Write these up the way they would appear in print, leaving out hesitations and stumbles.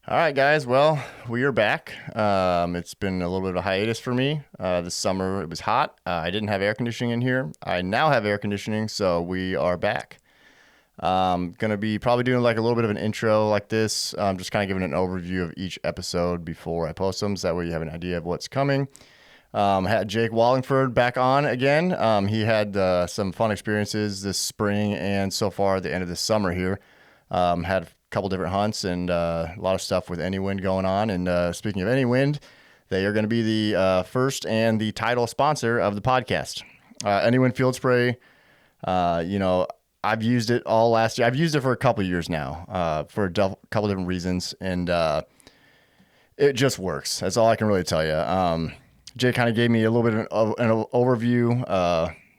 All right, guys. Well, we are back. It's been a little bit of a hiatus for me. This summer it was hot. I didn't have air conditioning in here. I now have air conditioning, so we are back. Gonna be probably doing like a little bit of an intro like this. Just kind of giving an overview of each episode before I post them, so that way you have an idea of what's coming. Had Jake Wallingford back on again. He had some fun experiences this spring and so far at the end of the summer here. Had a couple different hunts and a lot of stuff with Anywind going on. And speaking of Anywind, they are going to be the first and the title sponsor of the podcast. Anywind Field Spray, I've used it all last year. I've used it for a couple years now for a couple different reasons, and it just works. That's all I can really tell you. Jay kind of gave me a little bit of an overview,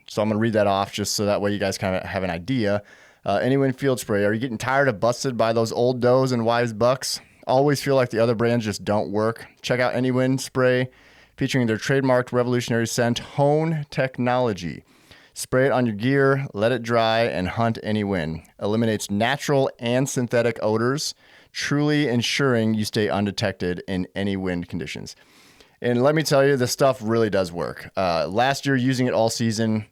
so I'm going to read that off just so that way you guys kind of have an idea. Anywind Field Spray. Are you getting tired of busted by those old does and wise bucks? Always feel like the other brands just don't work? Check out Anywind Spray, featuring their trademarked revolutionary scent, Hone Technology. Spray it on your gear, let it dry, and hunt any wind. Eliminates natural and synthetic odors, truly ensuring you stay undetected in any wind conditions. And let me tell you, this stuff really does work. Last year, using it all season,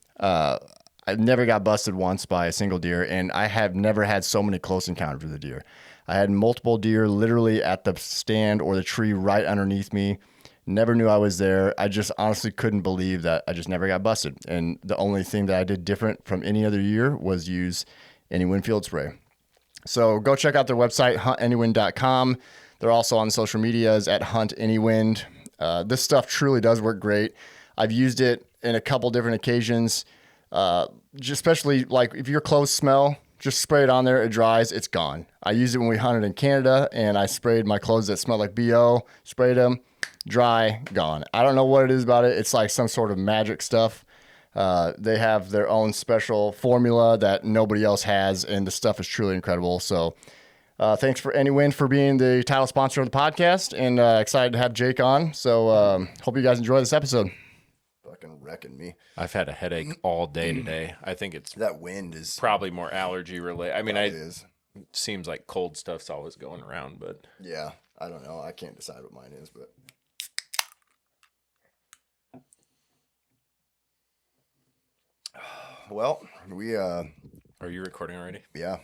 I never got busted once by a single deer, and I have never had so many close encounters with a deer. I had multiple deer literally at the stand or the tree right underneath me. Never knew I was there. I just honestly couldn't believe that I just never got busted. And the only thing that I did different from any other year was use Anywind Field Spray. So go check out their website, huntanywin.com. They're also on social medias at huntanywin. This stuff truly does work great. I've used it in a couple different occasions. Especially like if your clothes smell, just spray it on there. It dries. It's gone. I used it when we hunted in Canada, and I sprayed my clothes that smelled like BO, sprayed them, dry, gone. I don't know what it is about it. It's like some sort of magic stuff. They have their own special formula that nobody else has, and the stuff is truly incredible. So thanks for Anywind for being the title sponsor of the podcast, and excited to have Jake on. So hope you guys enjoy this episode. Fucking wrecking me. I've had a headache all day today. I think it's that wind is probably more allergy related. I mean, it is. Seems like cold stuff's always going around, but yeah, I don't know. I can't decide what mine is, but well, we are you recording already? Yeah.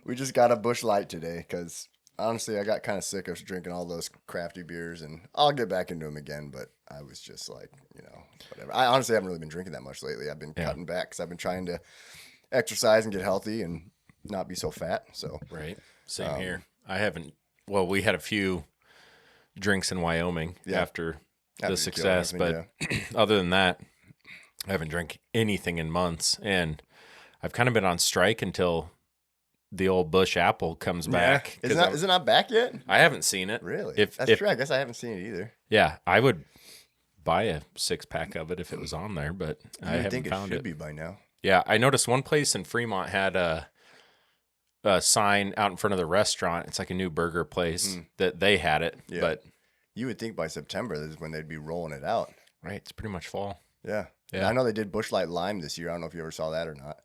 We just got a Busch Light today because honestly, I got kind of sick of drinking all those crafty beers, and I'll get back into them again, but I was just like, whatever. I honestly haven't really been drinking that much lately. I've been cutting back because I've been trying to exercise and get healthy and not be so fat. So right. Same here. I haven't, well, we had a few drinks in Wyoming after the success, but other than that, I haven't drank anything in months, and I've kind of been on strike until the old Busch apple comes back. Is it not back yet? I haven't seen it. Really? That's true. I guess I haven't seen it either. Yeah, I would buy a 6-pack of it if it was on there, but I haven't found it. Should be by now. Yeah, I noticed one place in Fremont had a sign out in front of the restaurant. It's like a new burger place that they had it. Yeah. But you would think by September is when they'd be rolling it out. Right. It's pretty much fall. Yeah. I know they did Busch Light Lime this year. I don't know if you ever saw that or not.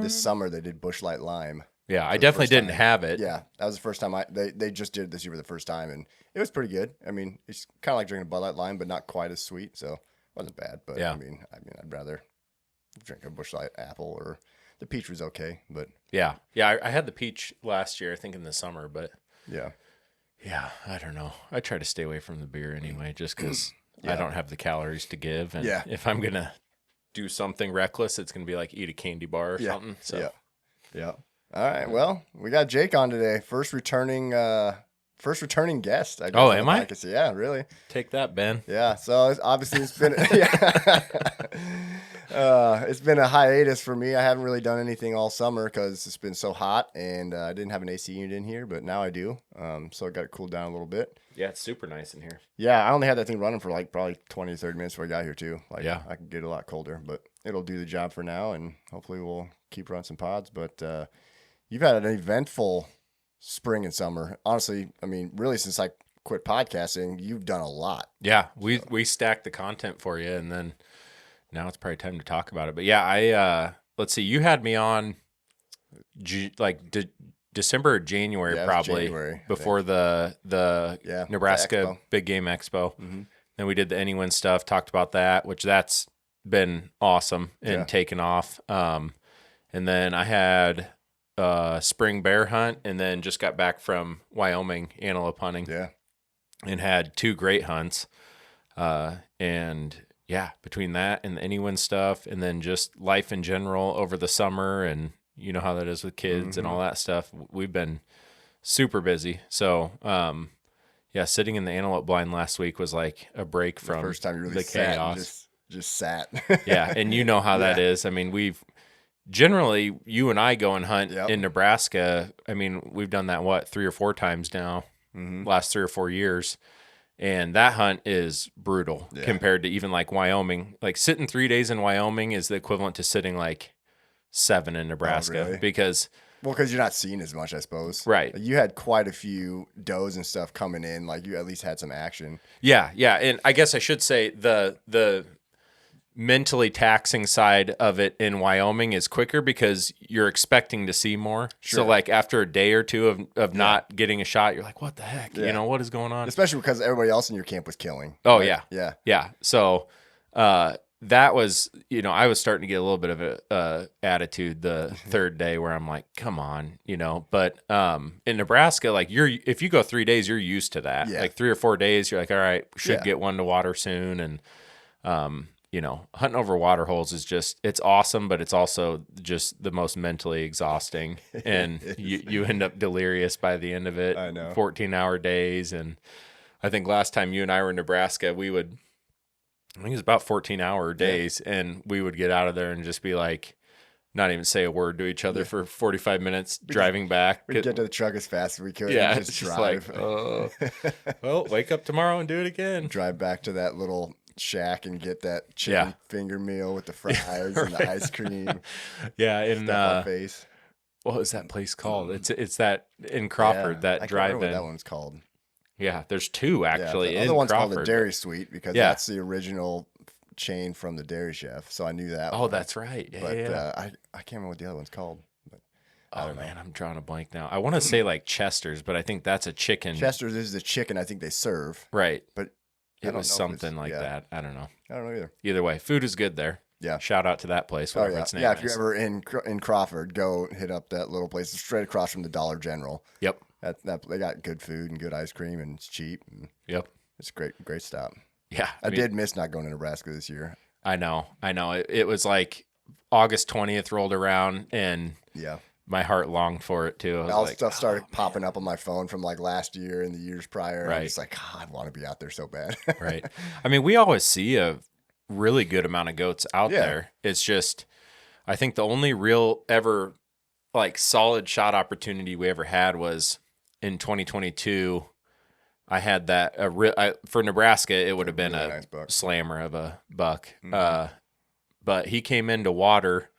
This summer they did Busch Light Lime. Yeah, I definitely didn't have it. Yeah, that was the first time they just did it this year for the first time, and it was pretty good. I mean, it's kind of like drinking a Bud Light Lime, but not quite as sweet, so it wasn't bad. But I mean, I'd rather drink a Busch Light apple, or the peach was okay, but yeah, I had the peach last year, I think in the summer, but yeah, I don't know. I try to stay away from the beer anyway, just because I don't have the calories to give, and if I'm gonna do something reckless, it's gonna be like eat a candy bar or something. So yeah. All right. Well, we got Jake on today. First returning guest. I guess, am I? Yeah, really. Take that, Ben. Yeah. So obviously it's been it's been a hiatus for me. I haven't really done anything all summer because it's been so hot, and I didn't have an AC unit in here, but now I do. So I got it cooled down a little bit. Yeah, it's super nice in here. Yeah, I only had that thing running for like probably 20 to 30 minutes before I got here too. Yeah. I can get a lot colder, but it'll do the job for now, and hopefully we'll keep running some pods. But you've had an eventful spring and summer. Honestly, I mean, really since I quit podcasting, you've done a lot. Yeah, we stacked the content for you, and then now it's probably time to talk about it. But yeah, let's see, you had me on December or January, probably January, before the Nebraska the Big Game Expo. Then we did the Anywind stuff, talked about that, which that's been awesome and taken off. And then I had spring bear hunt, and then just got back from Wyoming antelope hunting. Yeah. And had 2 great hunts. And yeah, between that and the Anywind stuff, and then just life in general over the summer, and you know how that is with kids and all that stuff, we've been super busy. So, sitting in the antelope blind last week was like a break from the first time you really the sat chaos. Just sat. Yeah, and you know how that is. I mean, we've generally, you and I go and hunt in Nebraska. I mean, we've done that 3 or 4 times now, last 3 or 4 years. And that hunt is brutal compared to even like Wyoming. Like sitting 3 days in Wyoming is the equivalent to sitting like 7 in Nebraska. Really? Because you're not seeing as much, I suppose. Right. Like, you had quite a few does and stuff coming in. Like you at least had some action. Yeah. And I guess I should say the mentally taxing side of it in Wyoming is quicker because you're expecting to see more. Sure. So like after a day or two of not getting a shot, you're like, what the heck? You know, what is going on? Especially because everybody else in your camp was killing. Oh, right? Yeah. So that was, I was starting to get a little bit of a attitude the third day where I'm like, come on, but in Nebraska, like if you go 3 days, you're used to that. Like 3 or 4 days, you're like, all right, should get one to water soon. And, hunting over water holes is it's awesome, but it's also just the most mentally exhausting. And you end up delirious by the end of it. I know. 14-hour days. And I think last time you and I were in Nebraska, I think it was about 14-hour days, and we would get out of there and just be like, not even say a word to each other for 45 minutes driving back. We'd get to the truck as fast as we could. Yeah, and just drive. Well, wake up tomorrow and do it again. Drive back to that little shack and get that chicken finger meal with the fries and the ice cream. Yeah, and our face. What was that place called? It's that in Crawford, that drive-in. I can't remember what that one's called. Yeah, there's 2 actually. The other one's called the Dairy Suite because that's the original chain from the Dairy Chef. So I knew that. Oh, that's right. Yeah, but I can't remember what the other one's called. But oh man, I'm drawing a blank now. I want to say like Chester's, but I think that's a chicken. Chester's is the chicken I think they serve. Right. But it was something like that. I don't know. I don't know either. Either way, food is good there. Yeah. Shout out to that place, whatever its name is. If you're ever in Crawford, go hit up that little place. It's straight across from the Dollar General. Yep. They got good food and good ice cream, and it's cheap. And yep. It's a great stop. Yeah. I did miss not going to Nebraska this year. I know. It was like August 20th rolled around, and my heart longed for it too. All stuff started popping up on my phone from like last year and the years prior. Right. I'm just like, God, I want to be out there so bad. Right. I mean, we always see a really good amount of goats out there. It's just, I think the only real ever like solid shot opportunity we ever had was in 2022. I had that for Nebraska. It would have been a nice slammer of a buck. Mm-hmm. But he came into water,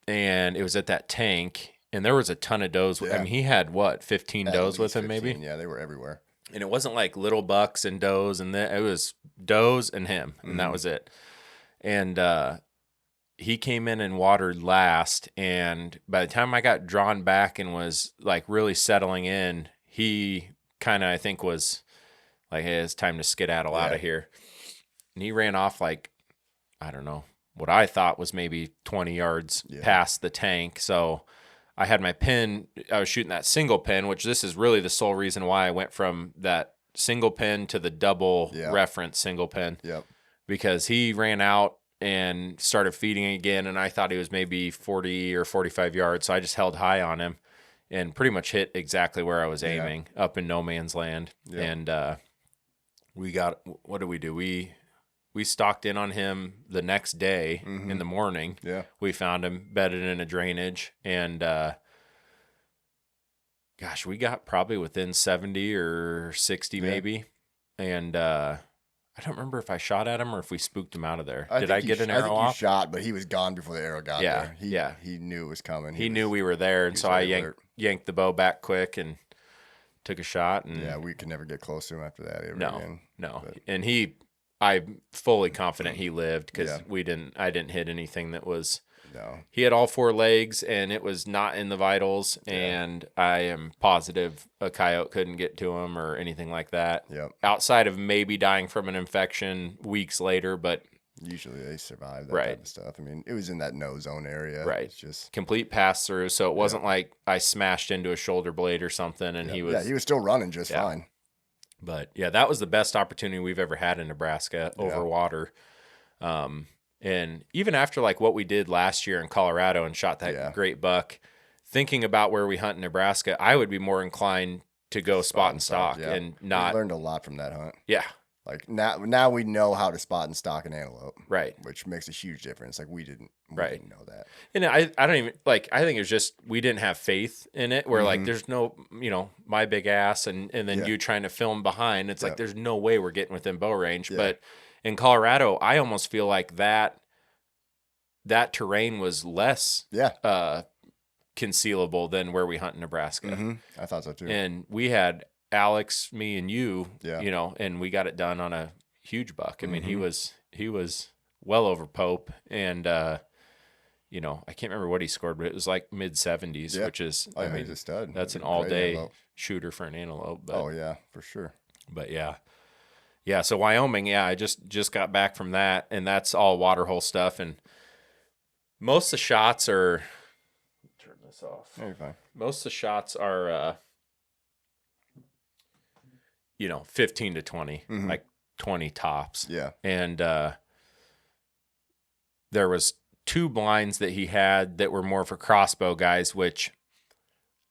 and it was at that tank, and there was a ton of does. I mean, he had 15 does with him, 15, maybe. Yeah, they were everywhere. And it wasn't like little bucks and does, and it was does and him, and that was it. And he came in and watered last, and by the time I got drawn back and was like really settling in, he kind of, I think, was like, hey, it's time to skedaddle out of here. And he ran off like, I don't know, what I thought was maybe 20 yards past the tank. So I had my pin, I was shooting that single pin, which this is really the sole reason why I went from that single pin to the double reference single pin. Yep. Because he ran out and started feeding again, and I thought he was maybe 40 or 45 yards. So I just held high on him and pretty much hit exactly where I was aiming, up in no man's land. Yeah. And we got, what did we do? We stalked in on him the next day in the morning. Yeah. We found him bedded in a drainage, and gosh, we got probably within 70 or 60 maybe. And I don't remember if I shot at him or if we spooked him out of there. Did I get an arrow off? You shot, but he was gone before the arrow got there. He knew it was coming. He knew we were there, and so I yanked the bow back quick and took a shot. And we could never get close to him after that ever again. No. And I'm fully confident he lived because I didn't hit anything that was No. He had all 4 legs, and it was not in the vitals, and I am positive a coyote couldn't get to him or anything like that. Yep. Outside of maybe dying from an infection weeks later, but usually they survive that type of stuff. I mean, it was in that no zone area. Right. It's just complete pass through, so it wasn't like I smashed into a shoulder blade or something, and he was still running just fine. But yeah, that was the best opportunity we've ever had in Nebraska over water. And even after like what we did last year in Colorado and shot that great buck, thinking about where we hunt in Nebraska, I would be more inclined to go spot and stock and not. We learned a lot from that hunt. Yeah. Like now we know how to spot and stock an antelope. Right. Which makes a huge difference. Like we didn't know that. And I don't even like, I think it was just, we didn't have faith in it where like, there's no, my big ass and then you trying to film behind. It's like, there's no way we're getting within bow range. Yeah. But in Colorado, I almost feel like that terrain was less concealable than where we hunt in Nebraska. Mm-hmm. I thought so too. And we had Alex, me, and you, and we got it done on a huge buck. I mean, he was well over Pope, and I can't remember what he scored, but it was like mid-70s, which is I mean, he's a stud. That's an all-day shooter for an antelope. But, oh yeah, for sure. But yeah. So Wyoming, I just got back from that, and that's all waterhole stuff, and most of the shots are. Turn this off. No, you're fine. Most of the shots are. 15 to 20, like 20 tops. Yeah. And there was 2 blinds that he had that were more for crossbow guys, which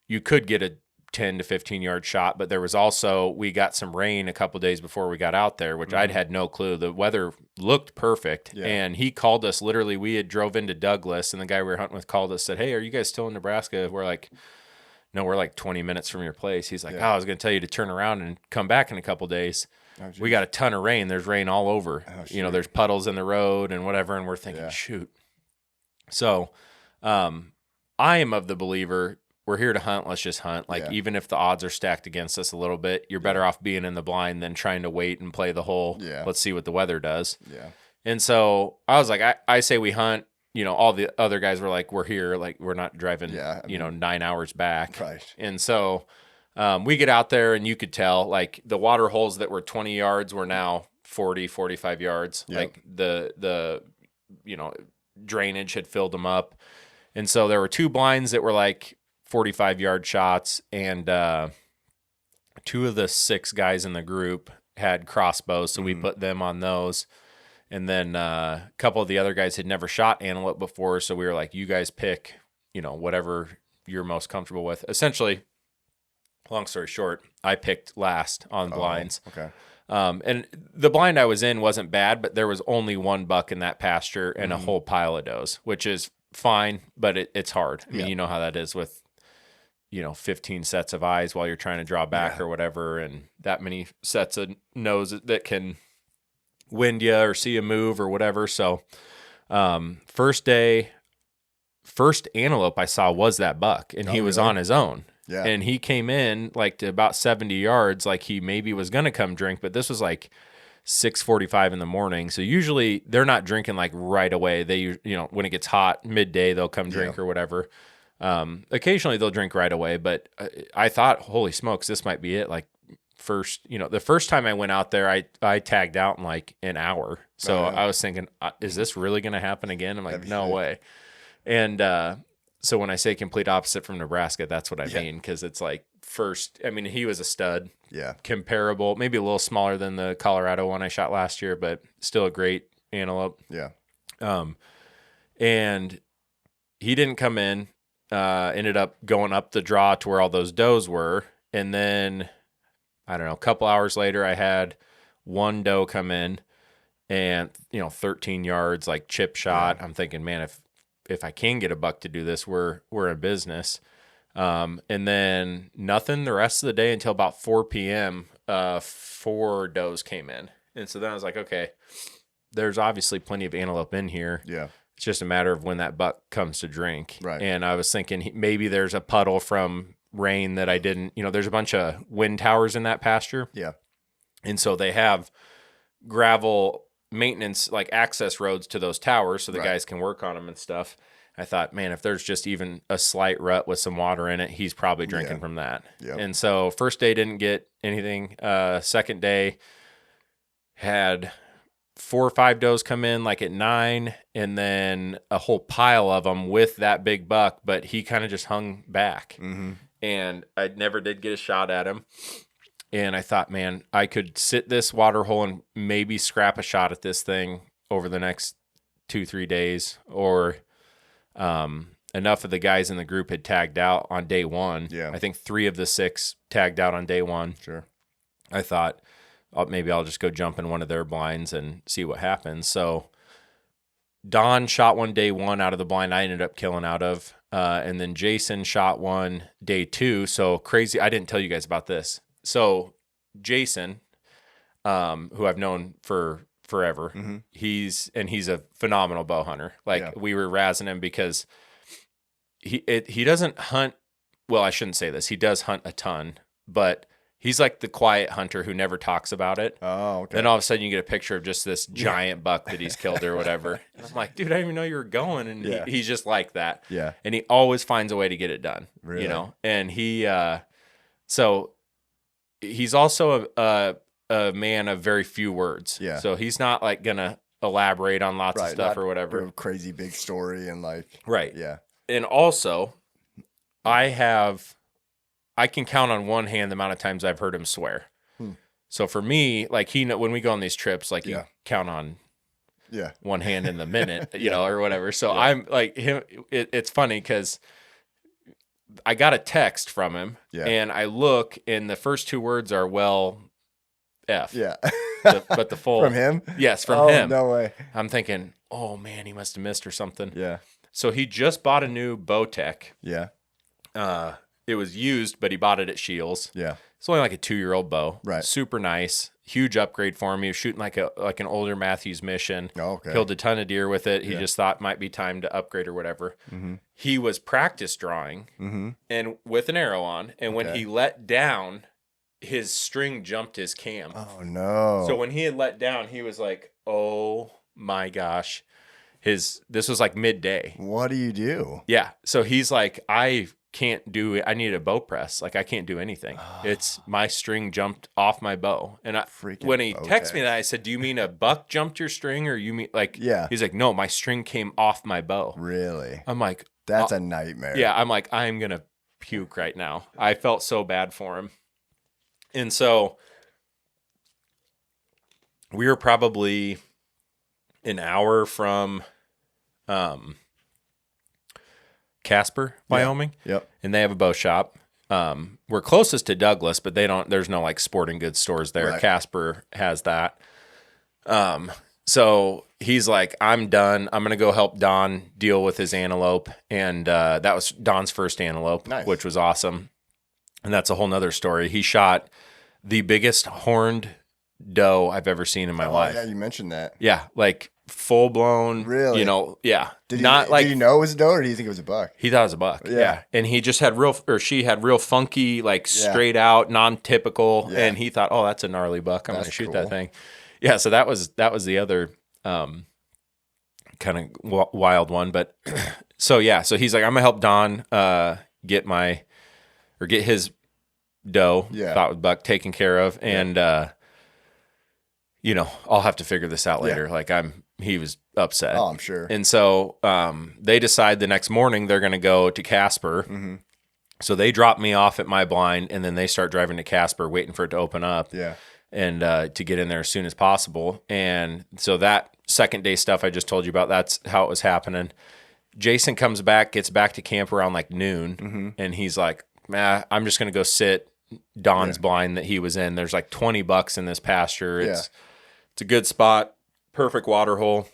you could get a 10 to 15 yard shot, but there was also, we got some rain a couple days before we got out there, which I'd had no clue. The weather looked perfect. Yeah. And he called us, literally, we had drove into Douglas, and the guy we were hunting with called us, said, "Hey, are you guys still in Nebraska?" We're like, "No, we're like 20 minutes from your place." He's like, I was going to tell you to turn around and come back in a couple days. We got a ton of rain. There's rain all over. There's puddles in the road and whatever. And we're thinking, shoot. So I am of the believer, we're here to hunt. Let's just hunt. Like, even if the odds are stacked against us a little bit, you're better off being in the blind than trying to wait and play the whole, let's see what the weather does. Yeah. And so I was like, I say we hunt. All the other guys were like, we're here, like we're not driving, 9 hours back. Right. And so we get out there, and you could tell like the water holes that were 20 yards were now 40, 45 yards. Yep. Like the drainage had filled them up. And so there were 2 blinds that were like 45-yard shots, and 2 of the 6 guys in the group had crossbows. So we put them on those. And then a couple of the other guys had never shot antelope before, so we were like, you guys pick, whatever you're most comfortable with. Essentially, long story short, I picked last on blinds. Okay. And the blind I was in wasn't bad, but there was only 1 buck in that pasture and a whole pile of does, which is fine, but it's hard. I mean, you know how that is with, 15 sets of eyes while you're trying to draw back or whatever, and that many sets of nose that can wind you or see a move or whatever. So first antelope I saw was that buck, and he was on his own. Yeah. And he came in like to about 70 yards, like he maybe was going to come drink, but this was like 6:45 in the morning. So usually they're not drinking like right away. They, when it gets hot midday, they'll come drink or whatever. Occasionally they'll drink right away, but I thought, holy smokes, this might be it. Like, the first time I went out there, I tagged out in like an hour. So I was thinking, is this really going to happen again? I'm like, no way. And so when I say complete opposite from Nebraska, that's what I mean. Cause it's like he was a stud. Yeah. Comparable, maybe a little smaller than the Colorado one I shot last year, but still a great antelope. Yeah. And he didn't come in, ended up going up the draw to where all those does were. And then, I don't know, a couple hours later, I had 1 doe come in and, 13 yards, like chip shot. I'm thinking, man, if I can get a buck to do this, we're in business. And then nothing the rest of the day until about 4 p.m., 4 does came in. And so then I was like, okay, there's obviously plenty of antelope in here. Yeah. It's just a matter of when that buck comes to drink. Right. And I was thinking maybe there's a puddle from rain that I didn't, there's a bunch of wind towers in that pasture. Yeah. And so they have gravel maintenance, like access roads to those towers so the guys can work on them and stuff. I thought, man, if there's just even a slight rut with some water in it, he's probably drinking from that. Yep. And so first day didn't get anything. Second day had 4 or 5 does come in like at 9, and then a whole pile of them with that big buck, but he kind of just hung back. Mm-hmm. And I never did get a shot at him. And I thought, man, I could sit this water hole and maybe scrap a shot at this thing over the next 2-3 days, or enough of the guys in the group had tagged out on day 1. Yeah. I think 3 of the 6 tagged out on day 1. Sure. I thought maybe I'll just go jump in one of their blinds and see what happens. So Don shot one day 1 out of the blind I ended up killing out of. And then Jason shot one day 2. So crazy. I didn't tell you guys about this. So Jason, who I've known for forever, mm-hmm. he's a phenomenal bow hunter. Like we were razzing him because he doesn't hunt. Well, I shouldn't say this. He does hunt a ton, but he's like the quiet hunter who never talks about it. Oh, okay. Then all of a sudden you get a picture of just this giant buck that he's killed or whatever. And I'm like, dude, I didn't even know you were going. And he's just like that. Yeah. And he always finds a way to get it done. Really? You know? And so he's also a man of very few words. Yeah. So he's not like going to elaborate on lots of stuff or whatever. A crazy big story and like. Right. Yeah. And also, I can count on one hand the amount of times I've heard him swear. So for me, like when we go on these trips, like you count on one hand in the minute, you know, or whatever. So I'm like him. It's funny because I got a text from him and I look and the first 2 words are well, F. Yeah. But the full. From him? Yes, from him. No way. I'm thinking, oh man, he must have missed or something. Yeah. So he just bought a new Bowtech. Yeah. It was used, but he bought it at Shields. Yeah. It's only like a 2-year-old bow. Right. Super nice. Huge upgrade for him. He was shooting like an older Matthews Mission. Oh, okay. Killed a ton of deer with it. He just thought it might be time to upgrade or whatever. Mm-hmm. He was practice drawing and with an arrow on. And when he let down, his string jumped his cam. Oh, no. So when he had let down, he was like, oh my gosh. This was like midday. What do you do? Yeah. So he's like, I can't do it. I need a bow press. Like I can't do anything. It's my string jumped off my bow. And when he texted me that, I said, do you mean a buck jumped your string or you mean like, he's like, no, my string came off my bow. Really? I'm like, that's a nightmare. Yeah. I'm like, I'm going to puke right now. I felt so bad for him. And so we were probably an hour from, Casper, Wyoming. Yep. And they have a bow shop. We're closest to Douglas, but there's no like sporting goods stores there. Right. Casper has that. So he's like, I'm done. I'm going to go help Don deal with his antelope. And that was Don's first antelope, which was awesome. And that's a whole nother story. He shot the biggest horned doe I've ever seen in my life. Yeah, you mentioned that. Yeah, like full blown. Really? You know, yeah. Did you know it was a doe or do you think it was a buck? He thought it was a buck. Yeah. And he just had she had real funky, like straight out, non-typical. Yeah. And he thought, oh, that's a gnarly buck. I'm going to shoot that thing. Yeah. So that was the other kind of wild one. But so he's like, I'm going to help Don get his doe, thought was buck, taken care of. And, I'll have to figure this out later. Like he was upset. Oh, I'm sure. And so they decide the next morning they're going to go to Casper. Mm-hmm. So they drop me off at my blind, and then they start driving to Casper, waiting for it to open up. Yeah. And to get in there as soon as possible. And so that second day stuff I just told you about, that's how it was happening. Jason comes back, gets back to camp around like noon, and he's like, I'm just going to go sit Don's blind that he was in. There's like 20 bucks in this pasture. It's a good spot, perfect water hole.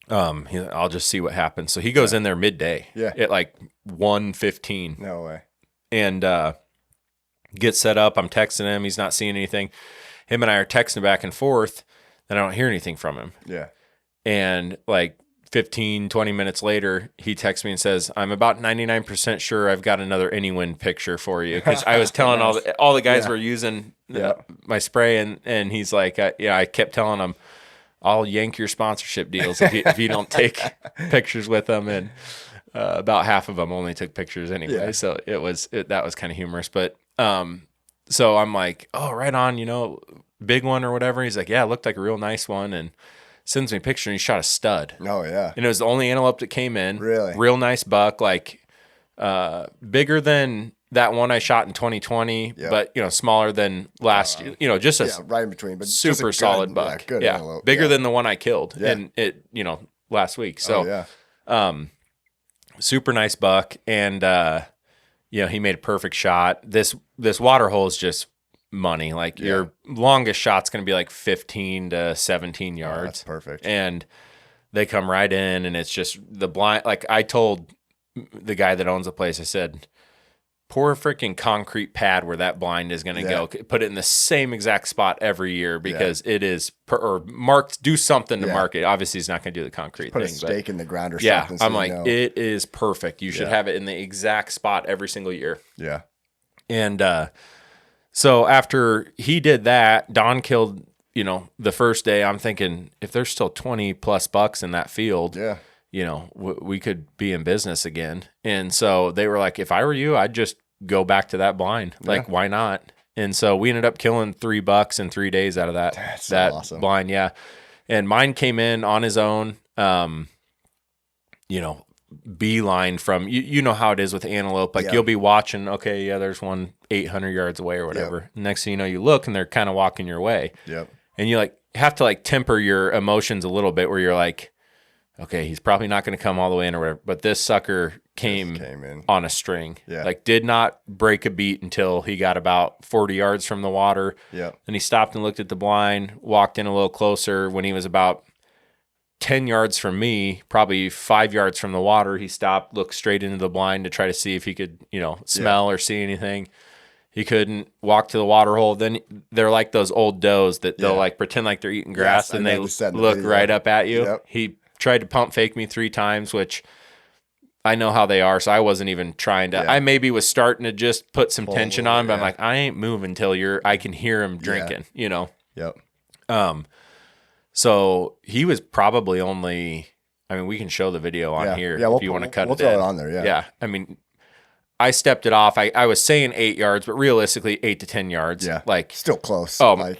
I'll just see what happens. So he goes in there midday at like 1:15. No way. And gets set up. I'm texting him. He's not seeing anything. Him and I are texting back and forth. Then I don't hear anything from him. Yeah. And like 15, 20 minutes later, he texts me and says, I'm about 99% sure I've got another Anywind picture for you. Because I was telling all the guys were using my spray, and he's like, I kept telling him, I'll yank your sponsorship deals if you don't take pictures with them. And about half of them only took pictures anyway. Yeah. So that was kind of humorous. But so I'm like, oh, right on, big one or whatever. He's like, yeah, it looked like a real nice one. And sends me a picture and he shot a stud. Oh, yeah. And it was the only antelope that came in. Really? Real nice buck, like bigger than that one I shot in 2020, but smaller than last year. Just a right in between, but super good, solid buck. Good antelope. Bigger than the one I killed in it, last week. So, super nice buck, and he made a perfect shot. This water hole is just money. Like your longest shot's going to be like 15 to 17 yards. Oh, that's perfect. And they come right in, and it's just the blind. Like I told the guy that owns the place, I said, pour a freaking concrete pad where that blind is going to go. Put it in the same exact spot every year because it is or marked. Do something to mark it. Obviously, he's not going to do the concrete thing. Put a stake in the ground or something. Yeah, I'm like, it is perfect. You should have it in the exact spot every single year. Yeah. And so after he did that, Don killed. The first day. I'm thinking if there's still 20 plus bucks in that field. Yeah. We could be in business again. And so they were like, if I were you, I'd just go back to that blind. Like, why not? And so we ended up killing 3 bucks in 3 days out of that. That's that awesome. Blind. Yeah. And mine came in on his own, beeline from, you know how it is with antelope. Like you'll be watching, okay, there's one 800 yards away or whatever. Yep. Next thing you know, you look and they're kind of walking your way. Yep. And you have to temper your emotions a little bit where you're like, okay, he's probably not going to come all the way in or whatever. But this sucker came in on a string. Yeah. Did not break a beat until he got about 40 yards from the water. Yeah. And he stopped and looked at the blind, walked in a little closer. When he was about 10 yards from me, probably 5 yards from the water, he stopped, looked straight into the blind to try to see if he could, smell or see anything. He couldn't walk to the water hole. Then they're like those old does that they'll pretend like they're eating grass and they look right up at you. Yep. He tried to pump fake me 3 times, which I know how they are, so I wasn't even trying to. I maybe was starting to just put some tension on, but I'm like, I ain't moving until I can hear him drinking, Yep. So he was probably only, we can show the video on here if you want to cut it in. We'll throw it on there, Yeah, I stepped it off. I was saying 8 yards, but realistically 8 to 10 yards. Yeah, like still close. Oh,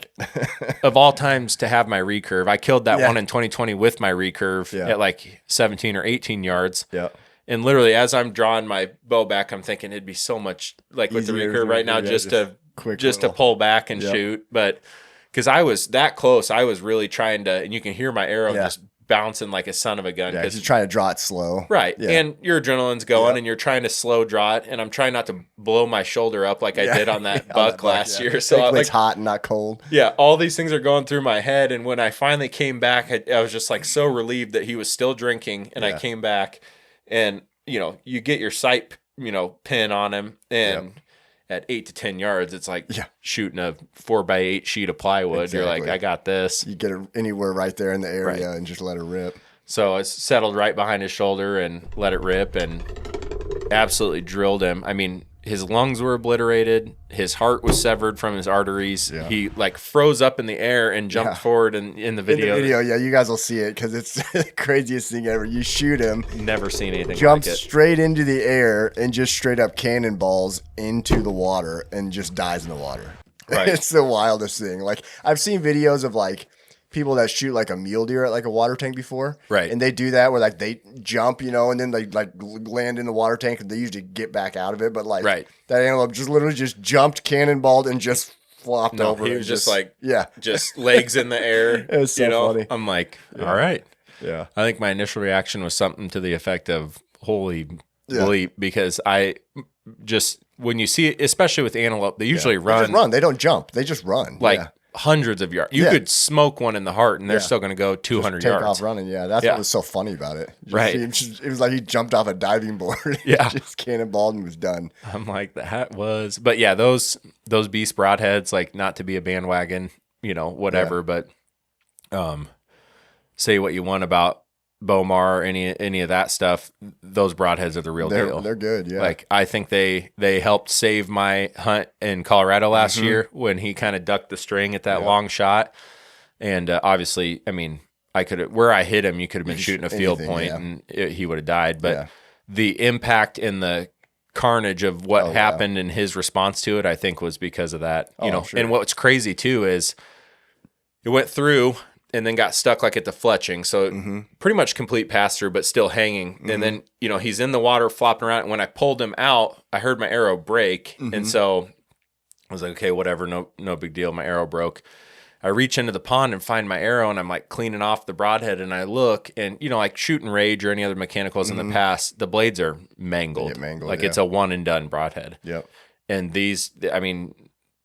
of all times to have my recurve, I killed that one in 2020 with my recurve at 17 or 18 yards. Yeah, and literally as I'm drawing my bow back, I'm thinking it'd be so much with the recurve right now just to pull back and shoot. But because I was that close, I was really trying to, and you can hear my arrow just bouncing like a son of a gun. Yeah, because you're trying to draw it slow. Right. Yeah. And your adrenaline's going and you're trying to slow draw it. And I'm trying not to blow my shoulder up like I did on that buck last year. So it's hot and not cold. Yeah. All these things are going through my head. And when I finally came back, I was just so relieved that he was still drinking. And I came back and, you get your sight, pin on him. And at 8 to 10 yards, it's like shooting a 4x8 sheet of plywood. Exactly. You're like, I got this. You get it anywhere right there in the area and just let it rip. So I settled right behind his shoulder and let it rip and absolutely drilled him. His lungs were obliterated. His heart was severed from his arteries. Yeah. He froze up in the air and jumped forward in the video. In the video, you guys will see it because it's the craziest thing ever. You shoot him. Never seen anything jumps like it. Straight into the air and just straight up cannonballs into the water and just dies in the water. Right. It's the wildest thing. I've seen videos of people that shoot a mule deer at a water tank before. Right. And they do that where they jump, and then they land in the water tank and they usually get back out of it. But that antelope just literally just jumped, cannonballed, and just flopped over. He was just just legs in the air. It was so funny. I'm like, all right. Yeah. I think my initial reaction was something to the effect of holy bleep, because I just, when you see it, especially with antelope, they usually run. They just run. They don't jump. They just run. Hundreds of yards. You could smoke one in the heart and they're still going to go 200 yards. Take off running. Yeah. That's what was so funny about it. It was like he jumped off a diving board. Yeah. Just cannonballed and was done. I'm like, that was, but yeah, those beast broadheads, not to be a bandwagon, whatever, but say what you want about Bomar, any of that stuff, those broadheads are the real deal. They're good, yeah. I think they helped save my hunt in Colorado last year when he kind of ducked the string at that long shot. And obviously, where I hit him, you could have been shooting a field point and he would have died. But the impact and the carnage of what happened and his response to it, I think was because of that, you know. Sure. And what's crazy too is it went through and then got stuck like at the fletching. So pretty much complete pass through, but still hanging. And then, you know, he's in the water flopping around. And when I pulled him out, I heard my arrow break. And so I was like, okay, whatever. No big deal. My arrow broke. I reach into the pond and find my arrow, and I'm like cleaning off the broadhead, and I look, and you know, like shooting Rage or any other mechanicals in the past, the blades are mangled. Like it's a one and done broadhead. Yep. And these, I mean,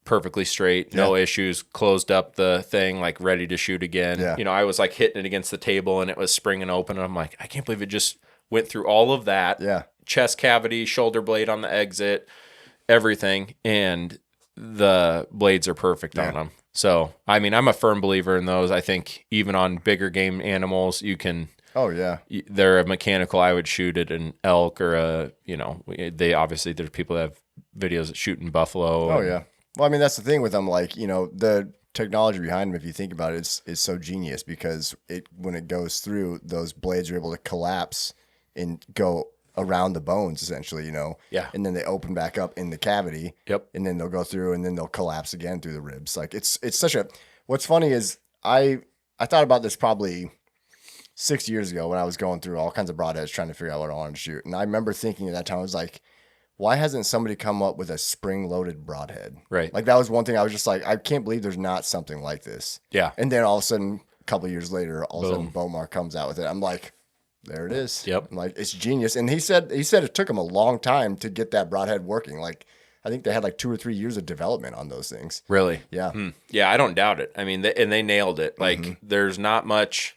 perfectly straight, no issues, closed up the thing, like ready to shoot again. Yeah. You know, I was like hitting it against the table, and it was springing open, and I'm like, I can't believe it just went through all of that. Yeah. Chest cavity, shoulder blade on the exit, everything, and the blades are perfect on them. So, I mean, I'm a firm believer in those. I think even on bigger game animals, you can. Oh yeah. They're a mechanical. I would shoot at an elk or a. You know, they obviously there's people that have videos that shooting buffalo. Oh yeah. Well, I mean, that's the thing with them. Like, you know, the technology behind them, if you think about it, is so genius because when it goes through, those blades are able to collapse and go around the bones essentially, you know. Yeah. And then they open back up in the cavity. Yep. And then they'll go through and then they'll collapse again through the ribs. Like it's such a. What's funny is I thought about this probably 6 years ago when I was going through all kinds of broadheads trying to figure out what I wanted to shoot, and I remember thinking at that time I was like, why hasn't somebody come up with a spring-loaded broadhead? Right. Like that was one thing I was just like, I can't believe there's not something like this. Yeah. And then all of a sudden, a couple of years later, all of a sudden Bomar comes out with it. I'm like, there it is. Yep. I'm like, it's genius. And he said it took him a long time to get that broadhead working. Like I think they had like 2 or 3 years of development on those things. Really? Yeah. Yeah, I don't doubt it. I mean, they nailed it. Like there's not much.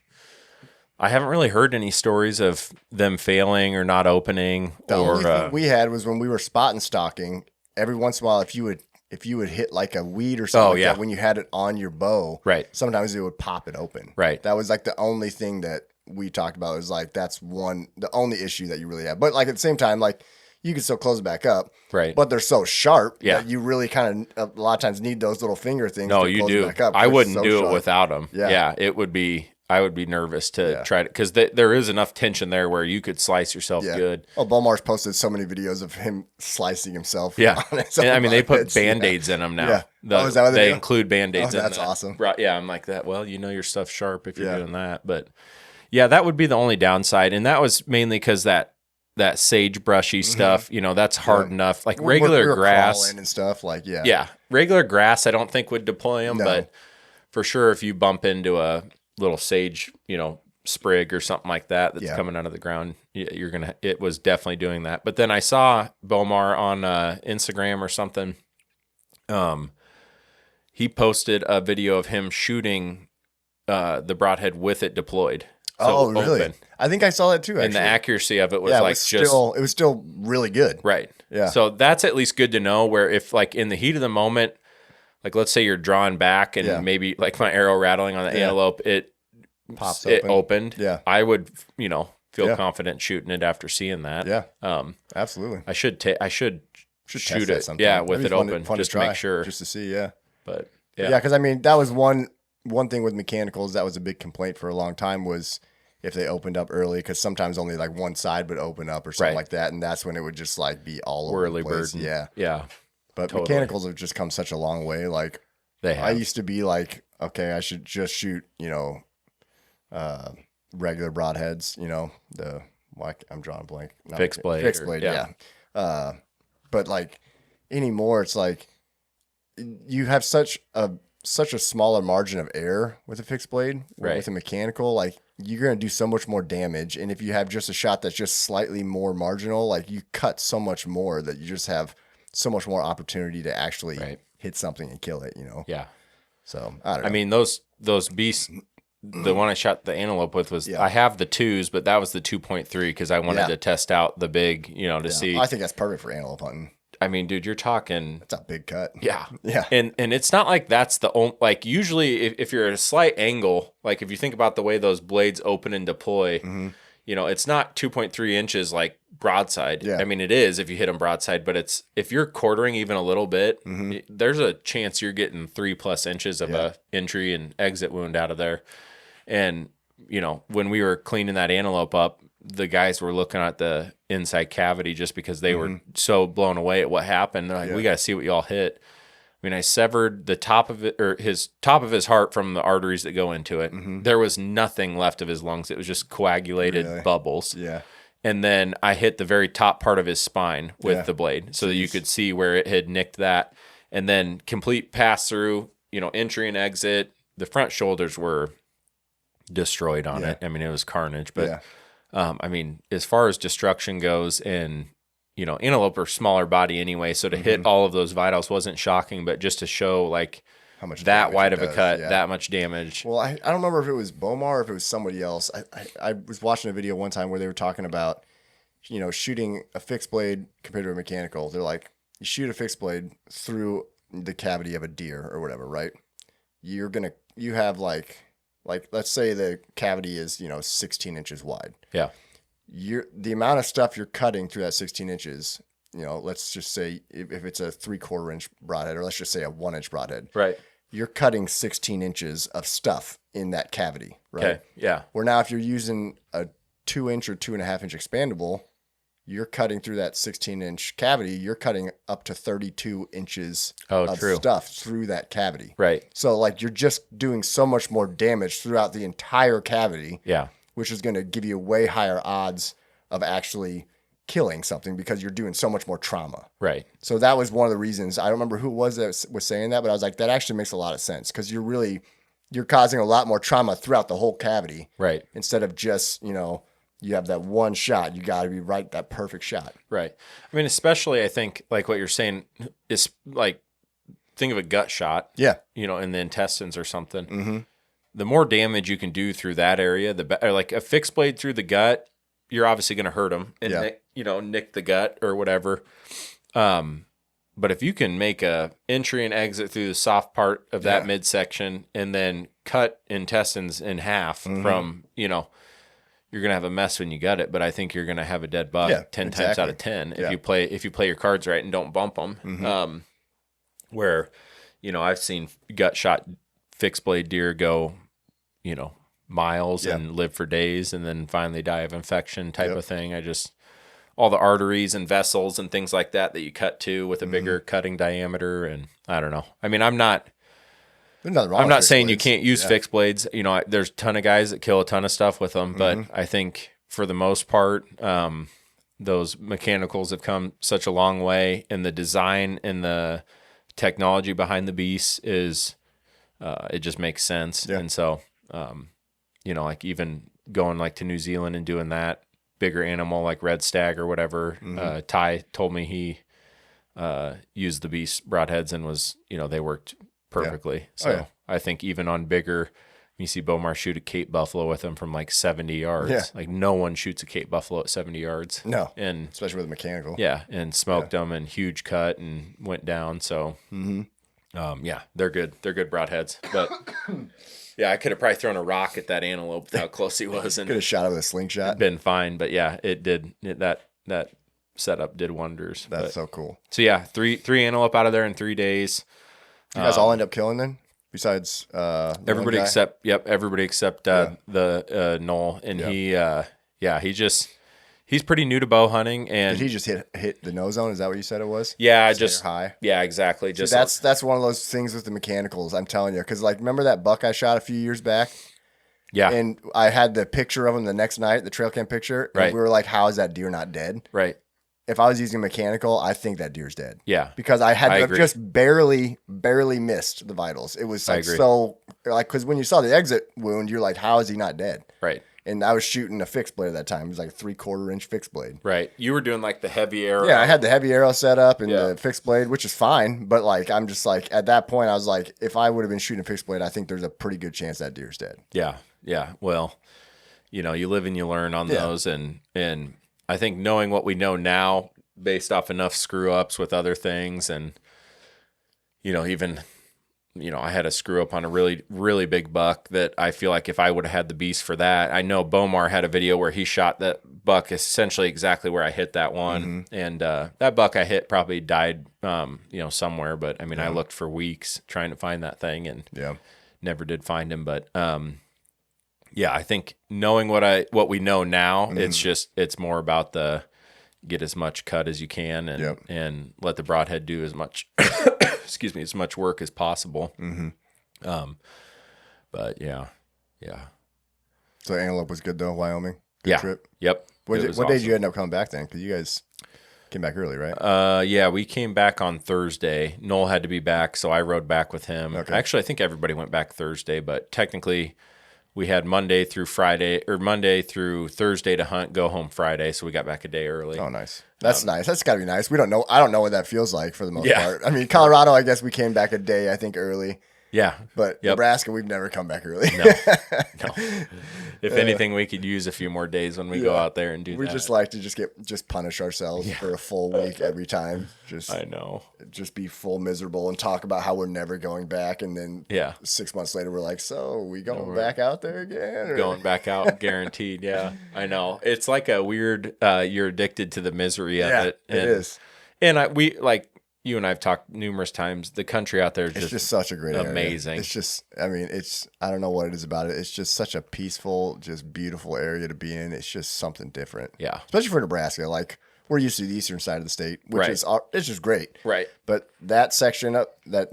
I haven't really heard any stories of them failing or not opening. The only thing we had was when we were spot and stalking. Every once in a while, if you would hit like a weed or something like that, when you had it on your bow, right? Sometimes it would pop it open. Right. That was like the only thing that we talked about. Was like the only issue that you really have. But like at the same time, like you can still close it back up. Right. But they're so sharp that you really kind of a lot of times need those little finger things. No, to you close do. It back up. I wouldn't so do sharp. it without them. Yeah. It would be. I would be nervous to try to, because there is enough tension there where you could slice yourself good. Oh, Bomar's posted so many videos of him slicing himself. Yeah. And, I mean, they put Band-Aids in them now. Yeah. Is that what they include Band-Aids in that's that. awesome. Yeah, I'm like that. Well, you know your stuff's sharp if you're doing that. But yeah, that would be the only downside. And that was mainly because that sagebrushy stuff, you know, that's hard enough. Like regular grass. And stuff, like, Yeah. Regular grass, I don't think would deploy them, but for sure, if you bump into a little sage, you know, sprig or something like that that's coming out of the ground, it was definitely doing that. But then I saw Bomar on Instagram or something. He posted a video of him shooting the broadhead with it deployed. So really? Open. I think I saw that too, actually. And the accuracy of it was it was still really good. Right. Yeah. So that's at least good to know, where if like in the heat of the moment, like let's say you're drawing back and maybe like my arrow rattling on the antelope, it pops open. It opened. Yeah. I would, you know, feel confident shooting it after seeing that. Yeah. Absolutely. I should shoot it. Sometime. Yeah, with it open fun just to to make sure. Just to see, yeah. But yeah, because I mean that was one thing with mechanicals that was a big complaint for a long time was if they opened up early, because sometimes only like one side would open up or something like that, and that's when it would just like be all over the place. Burden. Yeah. Yeah. But mechanicals have just come such a long way. Like they have. I used to be like, okay, I should just shoot, you know, regular broadheads, you know, I'm drawing a blank. Fixed blade. Fixed blade, yeah. But like anymore, it's like you have such a smaller margin of error with a fixed blade. Right. With a mechanical, like you're going to do so much more damage. And if you have just a shot that's just slightly more marginal, like you cut so much more that you just have so much more opportunity to actually hit something and kill it, you know? Yeah. So I don't know. I mean, those beasts, the one I shot the antelope with was, I have the 2s, but that was the 2.3 because I wanted to test out the big, you know, to see. I think that's perfect for antelope hunting. I mean, dude, you're talking. That's a big cut. Yeah. Yeah. And it's not like that's the only, like usually if you're at a slight angle, like if you think about the way those blades open and deploy, you know, it's not 2.3 inches like broadside. Yeah. I mean, it is if you hit them broadside, but it's, if you're quartering even a little bit, there's a chance you're getting 3+ inches of a entry and exit wound out of there. And when we were cleaning that antelope up, the guys were looking at the inside cavity just because they were so blown away at what happened. They're like, we got to see what y'all hit. I mean, I severed the top of it, or his top of his heart from the arteries that go into it. There was nothing left of his lungs. It was just coagulated bubbles. Yeah. And then I hit the very top part of his spine with the blade so that you could see where it had nicked that. And then complete pass through, entry and exit. The front shoulders were destroyed on it. I mean, it was carnage. But, I mean, as far as destruction goes, and, antelope are smaller body anyway, so to hit all of those vitals wasn't shocking, but just to show, like, how much that wide of a cut, that much damage. Well, I don't remember if it was Bomar or if it was somebody else. I was watching a video one time where they were talking about, shooting a fixed blade compared to a mechanical. They're like, you shoot a fixed blade through the cavity of a deer or whatever, right? You have like let's say the cavity is 16 inches wide. Yeah. The amount of stuff you're cutting through that 16 inches, let's just say if it's a 3/4 inch broadhead, or let's just say a 1 inch broadhead, right? You're cutting 16 inches of stuff in that cavity, right? Okay. Yeah. Where now if you're using a 2 inch or 2.5 inch expandable, you're cutting through that 16 inch cavity. You're cutting up to 32 inches of stuff through that cavity. Right. So like you're just doing so much more damage throughout the entire cavity. Yeah. Which is going to give you way higher odds of actually killing something because you're doing so much more trauma. Right. So that was one of the reasons. I don't remember who it was that was saying that, but I was like, that actually makes a lot of sense because you're causing a lot more trauma throughout the whole cavity. Right. Instead of just, you have that one shot. You got to be right, that perfect shot. Right. I mean, especially I think like what you're saying is like, think of a gut shot. Yeah. In the intestines or something. Mm-hmm. The more damage you can do through that area, the better. Like a fixed blade through the gut, you're obviously going to hurt them and nick the gut or whatever. But if you can make a entry and exit through the soft part of that midsection and then cut intestines in half from, you're going to have a mess when you gut it. But I think you're going to have a dead buck 10 times out of 10 if you play your cards right and don't bump them. Mm-hmm. Where, I've seen gut shot fixed blade deer go, miles and live for days and then finally die of infection type of thing. All the arteries and vessels and things like that you cut to with a bigger cutting diameter. And I don't know. I mean, I'm not saying you can't use fixed blades. There's a ton of guys that kill a ton of stuff with them, but I think for the most part, those mechanicals have come such a long way, and the design and the technology behind the beast is, it just makes sense. Yeah. And so, like even going like to New Zealand and doing that bigger animal like red stag or whatever, Ty told me he used the beast broadheads and was, they worked perfectly. So I think even on bigger, you see Bomar shoot a Cape buffalo with them from like 70 yards. Yeah. Like no one shoots a Cape buffalo at 70 yards. No, and especially with a mechanical. Yeah, and smoked them and huge cut and went down. So they're good. They're good broadheads. But yeah, I could have probably thrown a rock at that antelope with how close he was, and could have shot it with a slingshot. Been fine. But yeah, it did. That setup did wonders. That's so cool. So yeah, three antelope out of there in 3 days. You guys all end up killing then? Besides everybody except the Noel, and he's pretty new to bow hunting. And did he just hit the no zone? Is that what you said it was? Yeah, just high. Yeah, exactly. Just that's one of those things with the mechanicals. I'm telling you, because like remember that buck I shot a few years back? Yeah, and I had the picture of him the next night, the trail cam picture. Right, and we were like, "How is that deer not dead?" Right. If I was using mechanical, I think that deer's dead. Yeah. Because I had just barely missed the vitals. It was like because when you saw the exit wound, you're like, how is he not dead? Right. And I was shooting a fixed blade at that time. It was like a 3/4 inch fixed blade. Right. You were doing like the heavy arrow. Yeah, I had the heavy arrow set up and the fixed blade, which is fine. But like, I'm just like, at that point, I was like, if I would have been shooting a fixed blade, I think there's a pretty good chance that deer's dead. Yeah. Yeah. Well, you live and you learn on those. And I think knowing what we know now, based off enough screw ups with other things, and even I had a screw up on a really, really big buck that I feel like if I would have had the beast for that, I know Bomar had a video where he shot that buck essentially exactly where I hit that one. And that buck I hit probably died somewhere, but I mean I looked for weeks trying to find that thing and never did find him. But Yeah, I think knowing what we know now, it's more about the get as much cut as you can and let the broadhead do as much as much work as possible. But yeah. So Antelope was good though, Wyoming. Good trip. Yep. What day did you end up coming back then? Because you guys came back early, right? Yeah, we came back on Thursday. Noel had to be back, so I rode back with him. Okay. Actually, I think everybody went back Thursday, but technically we had Monday through Thursday to hunt, go home Friday, so we got back a day early. Oh, nice. That's nice. That's got to be nice. I don't know what that feels like for the most part. I mean, Colorado, I guess we came back a day, I think, early. Yeah. But Nebraska, we've never come back early. No. If anything, we could use a few more days when we go out there and do that. We just like to just punish ourselves for a full week every time. I know. Just be full miserable and talk about how we're never going back. And then 6 months later, we're like, so are we going back out there again? Or? Going back out, guaranteed. Yeah, I know. It's like a weird, you're addicted to the misery of it. And, it is. And you and I have talked numerous times. The country out there is just such a great amazing. Area. It's just, I don't know what it is about it. It's just such a peaceful, just beautiful area to be in. It's just something different. Yeah. Especially for Nebraska. Like, we're used to the eastern side of the state, which is it's just great. Right. But that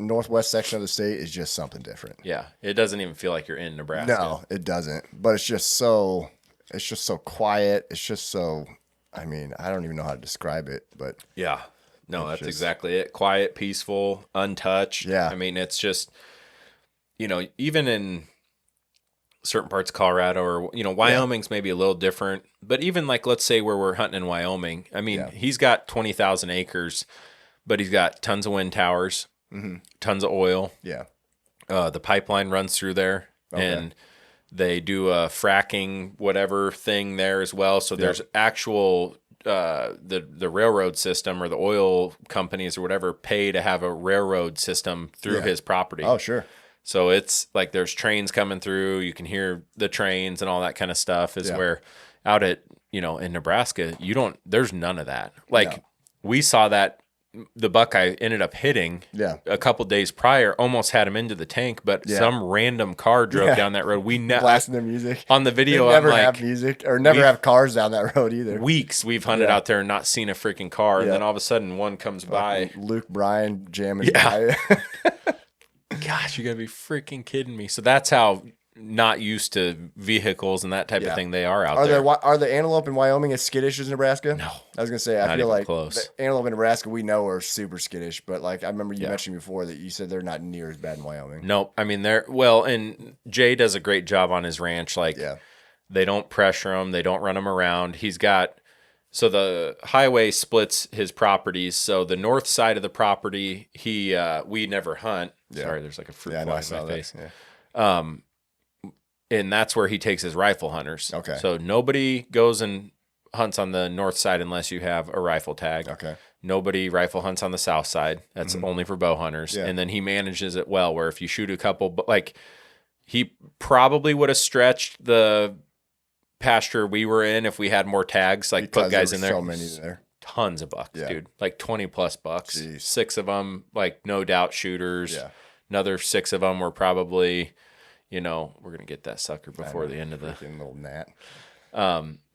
northwest section of the state is just something different. Yeah. It doesn't even feel like you're in Nebraska. No, it doesn't. But it's just so quiet. It's just so, I don't even know how to describe it, but yeah. No, that's exactly it. Quiet, peaceful, untouched. Yeah. It's just, even in certain parts of Colorado or, Wyoming's maybe a little different. But even let's say where we're hunting in Wyoming, he's got 20,000 acres, but he's got tons of wind towers, tons of oil. Yeah. The pipeline runs through there and they do a fracking whatever thing there as well. So there's actual... the railroad system or the oil companies or whatever pay to have a railroad system through his property. Oh, sure. So it's like there's trains coming through. You can hear the trains and all that kind of stuff where out at, in Nebraska, there's none of that. We saw that the buck I ended up hitting a couple days prior almost had him into the tank, but some random car drove down that road. We blasting their music on the video. They never have music or never have cars down that road either. Weeks we've hunted out there and not seen a freaking car, and then all of a sudden one comes by. Luke Bryan jamming by. Gosh, you gotta be freaking kidding me! So that's how not used to vehicles and that type of thing they are out there. Are the antelope in Wyoming as skittish as Nebraska? No. I was going to say, I feel like close. The antelope in Nebraska we know are super skittish, but I remember you mentioned before that you said they're not near as bad in Wyoming. Nope. And Jay does a great job on his ranch. They don't pressure him. They don't run him around. So the highway splits his properties. So the north side of the property, we never hunt. Yeah. Sorry, there's like a fruit fly in my face. Yeah. And that's where he takes his rifle hunters. Okay. So nobody goes and hunts on the north side unless you have a rifle tag. Okay. Nobody rifle hunts on the south side. That's only for bow hunters. Yeah. And then he manages it well, where if you shoot a couple, but he probably would have stretched the pasture we were in if we had more tags, because put guys in there. So many there. Tons of bucks, dude. 20 plus bucks. Jeez. 6 of them, no doubt shooters. Yeah. Another 6 of them were probably... we're going to get that sucker before the end of the little gnat.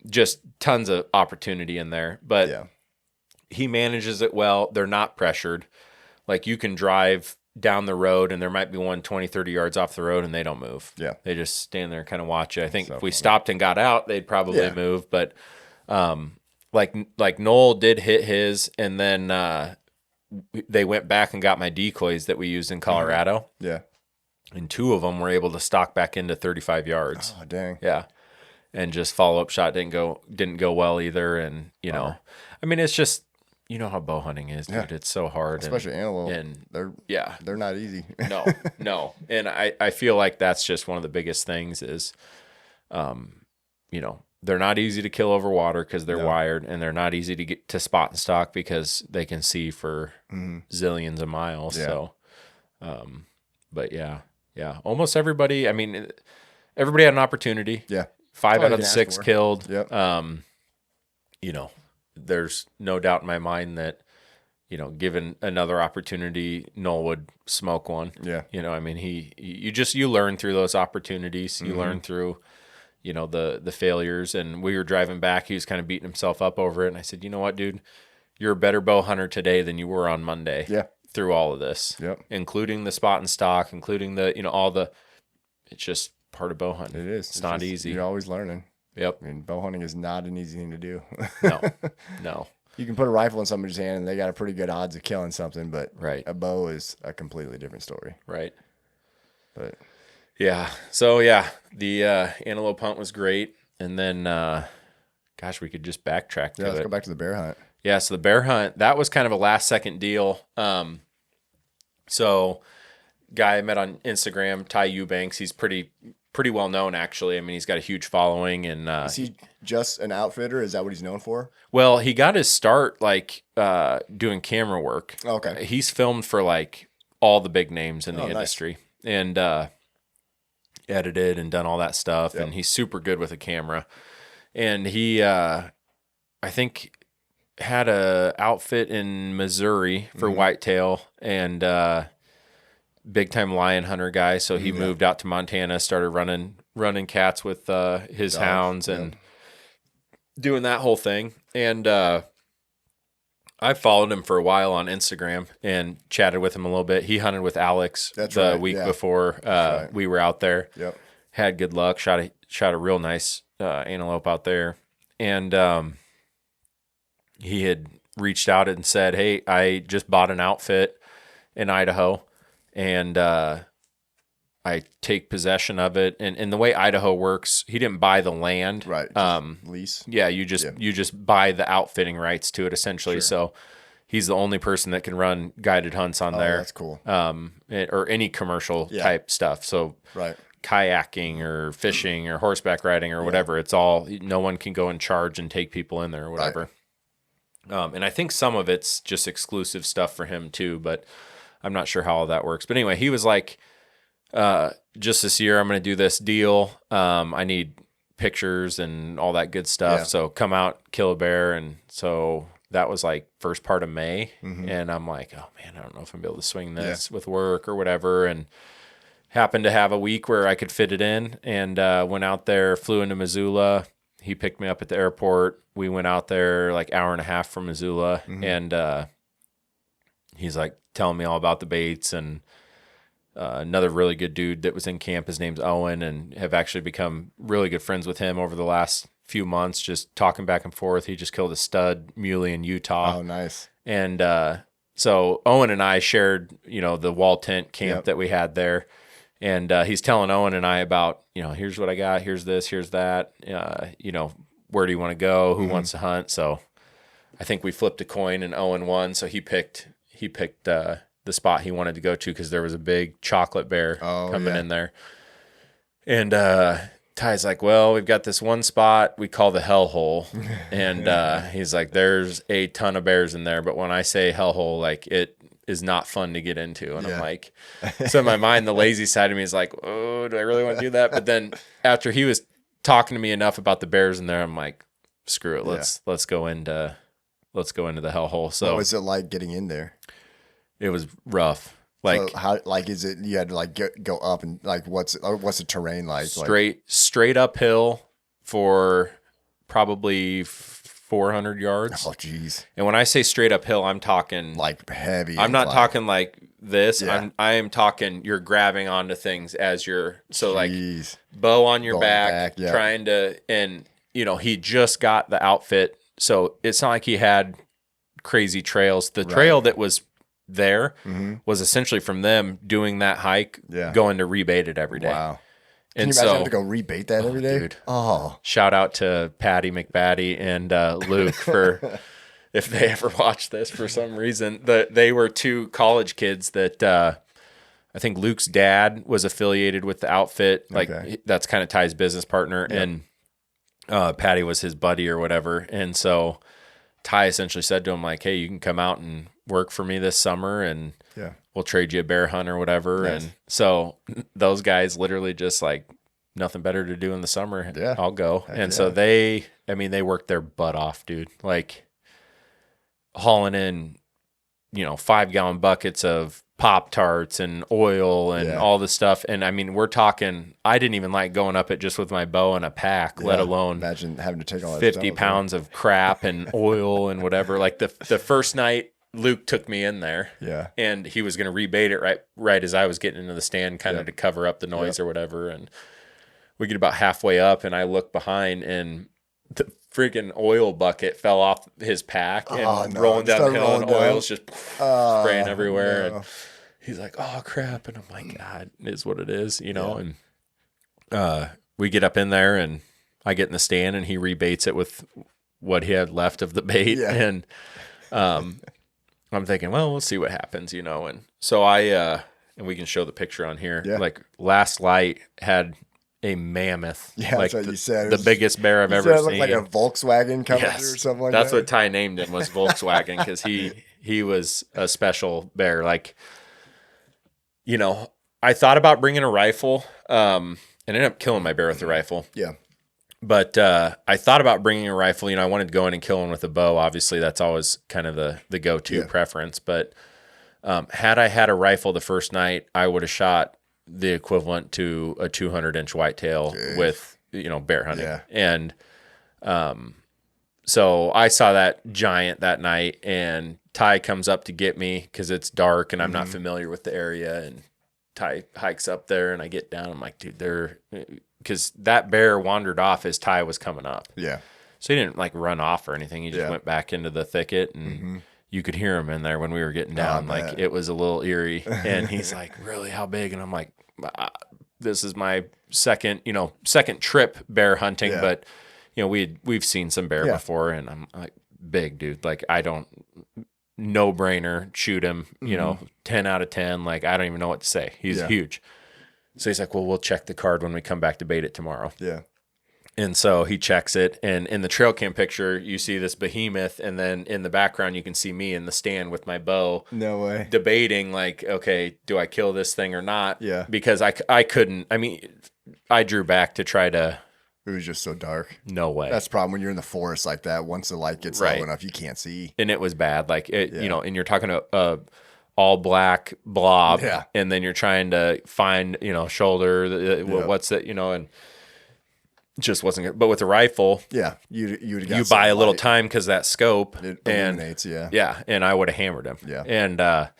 Just tons of opportunity in there, but he manages it well. They're not pressured. You can drive down the road and there might be one 20, 30 yards off the road and they don't move. Yeah. They just stand there and kind of watch you. I think if we stopped and got out, they'd probably move, but, Noel did hit his and then, they went back and got my decoys that we used in Colorado. Yeah. And 2 of them were able to stalk back into 35 yards. Oh, dang. Yeah. And just follow-up shot didn't go well either. And, it's just, how bow hunting is, dude. Yeah. It's so hard. Especially antelope. And they're not easy. No. And I feel like that's just one of the biggest things is, they're not easy to kill over water because they're wired, and they're not easy to get to spot and stalk because they can see for zillions of miles. Yeah. So, but yeah, almost everybody. Everybody had an opportunity. Yeah, 5 out of the 6 killed. Yep. There's no doubt in my mind that, given another opportunity, Noel would smoke one. Yeah. You learn through those opportunities. You learn through the failures. And we were driving back. He was kind of beating himself up over it. And I said, you know what, dude, you're a better bow hunter today than you were on Monday. Yeah. Through all of this, including the spot and stock, including it's just part of bow hunting. It is. It's not easy. You're always learning. Yep. I mean, bow hunting is not an easy thing to do. No. You can put a rifle in somebody's hand and they got a pretty good odds of killing something, but a bow is a completely different story. Right. But yeah. So yeah, the antelope hunt was great. And then, we could just backtrack to let's go back to the bear hunt. Yeah, so the bear hunt, that was kind of a last-second deal. So guy I met on Instagram, Ty Eubanks, he's pretty well known, actually. I mean, he's got a huge following. And is he just an outfitter? Is that what he's known for? Well, he got his start, doing camera work. Okay. He's filmed for, all the big names in the industry. Nice. And edited and done all that stuff. Yep. And he's super good with a camera. And he, I think, had a outfit in Missouri for whitetail and big time lion hunter guy. So he moved out to Montana, started running cats with his hounds and doing that whole thing. And I followed him for a while on Instagram and chatted with him a little bit. He hunted with Alex week before we were out there. Yep. Had good luck. Shot a real nice antelope out there. And he had reached out and said, hey, I just bought an outfit in Idaho, and I take possession of it. And the way Idaho works, he didn't buy the land. Right. Lease. Yeah, you just buy the outfitting rights to it, essentially. Sure. So he's the only person that can run guided hunts on there. That's cool. Or any commercial type stuff. So kayaking or fishing or horseback riding or whatever. It's all, no one can go and charge and take people in there or whatever. Right. And I think some of it's just exclusive stuff for him too, but I'm not sure how all that works. But anyway, he was like, just this year, I'm going to do this deal. I need pictures and all that good stuff. Yeah. So come out, kill a bear. And so that was first part of May. Mm-hmm. And I'm like, oh man, I don't know if I'm going to be able to swing this with work or whatever. And happened to have a week where I could fit it in, and went out there, flew into Missoula. He picked me up at the airport. We went out there hour and a half from Missoula, and he's telling me all about the baits, and another really good dude that was in camp. His name's Owen, and have actually become really good friends with him over the last few months, just talking back and forth. He just killed a stud muley in Utah. Oh, nice. And so Owen and I shared, the wall tent camp that we had there. And he's telling Owen and I about, here's what I got, here's this, here's that, where do you want to go, who wants to hunt. So I think we flipped a coin and Owen won. So he picked the spot he wanted to go to because there was a big chocolate bear coming in there. And Ty's like, well, we've got this one spot we call the hellhole. And he's like, there's a ton of bears in there. But when I say hellhole, it is not fun to get into. And I'm like, so in my mind, the lazy side of me is like, oh, do I really want to do that? But then after he was talking to me enough about the bears in there, I'm like, screw it. Let's go into the hellhole. So what was it like getting in there? It was rough. So how is it, you had to go up and what's the terrain like? Straight uphill for probably 400 yards. Oh, geez. And when I say straight uphill, I'm talking heavy. I'm not talking like this. Yeah. I am talking you're grabbing onto things as you're bow on your back trying to, and he just got the outfit, so it's not like he had crazy trails. The trail that was there was essentially from them doing that hike, going to rebait it every day. Wow. Can you imagine having to go rebait that every day? Dude. Oh. Shout out to Patty McBatty and Luke for if they ever watch this for some reason. They were two college kids that I think Luke's dad was affiliated with the outfit. That's kind of Ty's business partner. Yep. And Patty was his buddy or whatever. And so Ty essentially said to him, hey, you can come out and work for me this summer and we'll trade you a bear hunt or whatever. Nice. And so those guys literally just nothing better to do in the summer. Yeah. I'll go. Heck so they worked their butt off, dude. Hauling in, 5-gallon buckets of Pop-Tarts and oil and all this stuff. And I mean, we're talking, I didn't even like going up it just with my bow and a pack, let alone imagine having to take all that 50 stuff, pounds of crap and oil and whatever. Like the first night, Luke took me in there, and he was going to rebait it right as I was getting into the stand, kind of to cover up the noise or whatever. And we get about halfway up, and I look behind, and the friggin' oil bucket fell off his pack and rolling down the hill, and oil's just spraying everywhere. And he's like, "Oh crap!" And I'm like, "God, it is what it is," you know. And we get up in there, and I get in the stand, and he rebaits it with what he had left of the bait, and I'm thinking, well, we'll see what happens, you know. And so and we can show the picture on here. Like last light had a mammoth. Yeah, like that's what you said. The biggest bear I've ever seen. It looked like a Volkswagen coming through or something like that. That's what Ty named him, was Volkswagen, because he was a special bear. Like, you know, I thought about bringing a rifle, and ended up killing my bear with the rifle. Yeah. But I thought about bringing a rifle. You know, I wanted to go in and kill one with a bow. Obviously, that's always kind of the go-to preference. But had I had a rifle the first night, I would have shot the equivalent to a 200-inch whitetail with, you know, bear hunting. Yeah. And so I saw that giant that night, and Ty comes up to get me because it's dark and I'm not familiar with the area. And Ty hikes up there, and I get down. I'm like, dude, because that bear wandered off as Ty was coming up. Yeah. So he didn't like run off or anything. He just went back into the thicket, and you could hear him in there when we were getting down. Like, it was a little eerie. And he's like, really, how big? And I'm like, this is my second trip bear hunting. Yeah. But, you know, we've seen some bear before, and I'm like, big, dude. Like, I don't, no brainer, shoot him, you know, 10 out of 10. Like, I don't even know what to say. He's huge. So he's like, well, we'll check the card when we come back to bait it tomorrow. Yeah. And so he checks it. And in the trail cam picture, you see this behemoth. And then in the background, you can see me in the stand with my bow. No way. Debating, like, okay, do I kill this thing or not? Yeah. Because I couldn't. I mean, I drew back to try to. It was just so dark. No way. That's the problem when you're in the forest like that. Once the light gets low enough, you can't see. And it was bad. Like, you know, and you're talking to all black blob, and then you're trying to find, you know, shoulder, what's that, you know, and it just wasn't good. But with the rifle, you buy a little time because that scope illuminates, and I would have hammered him. Yeah. And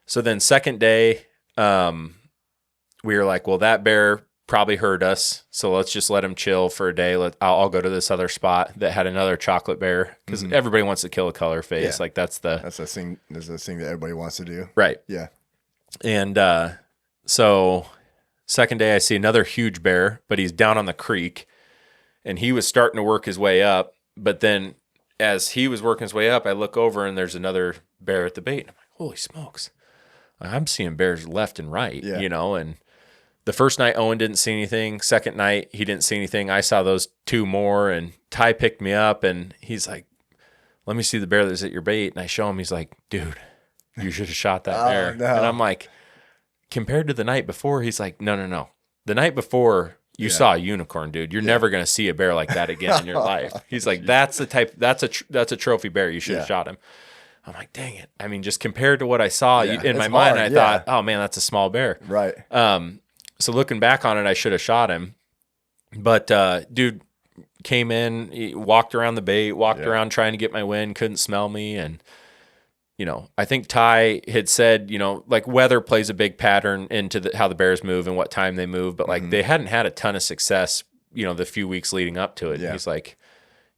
so then second day, we were like, well, that bear probably heard us, so let's just let him chill for a day. I'll go to this other spot that had another chocolate bear, because everybody wants to kill a color face. Like, that's the thing that everybody wants to do. Right. Yeah. And so second day, I see another huge bear, but he's down on the creek, and he was starting to work his way up. But then as he was working his way up, I look over, and there's another bear at the bait. And I'm like, holy smokes. I'm seeing bears left and right, you know, and the first night, Owen didn't see anything. Second night, he didn't see anything. I saw those two more, and Ty picked me up, and he's like, let me see the bear that's at your bait. And I show him. He's like, dude, you should have shot that bear. No. And I'm like, compared to the night before, he's like, no. The night before, you saw a unicorn, dude. You're never going to see a bear like that again in your life. He's like, that's a trophy bear. You should have shot him. I'm like, dang it. I mean, just compared to what I saw in my mind, I thought, oh, man, that's a small bear. Right. So looking back on it, I should have shot him. But dude came in, he walked around the bait, around trying to get my wind, couldn't smell me. And, you know, I think Ty had said, you know, like, weather plays a big pattern into how the bears move and what time they move. But, like, they hadn't had a ton of success, you know, the few weeks leading up to it. Yeah. He's like,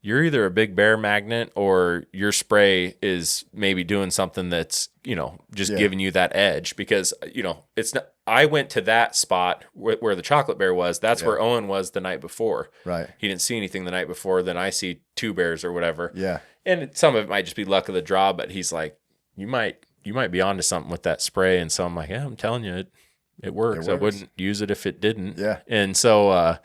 you're either a big bear magnet, or your spray is maybe doing something that's, you know, just giving you that edge. Because, you know, it's not. I went to that spot where the chocolate bear was. That's where Owen was the night before. Right. He didn't see anything the night before. Then I see two bears or whatever. Yeah. And some of it might just be luck of the draw, but he's like, you might be onto something with that spray. And so I'm like, yeah, I'm telling you, it works. I wouldn't use it if it didn't. Yeah. And so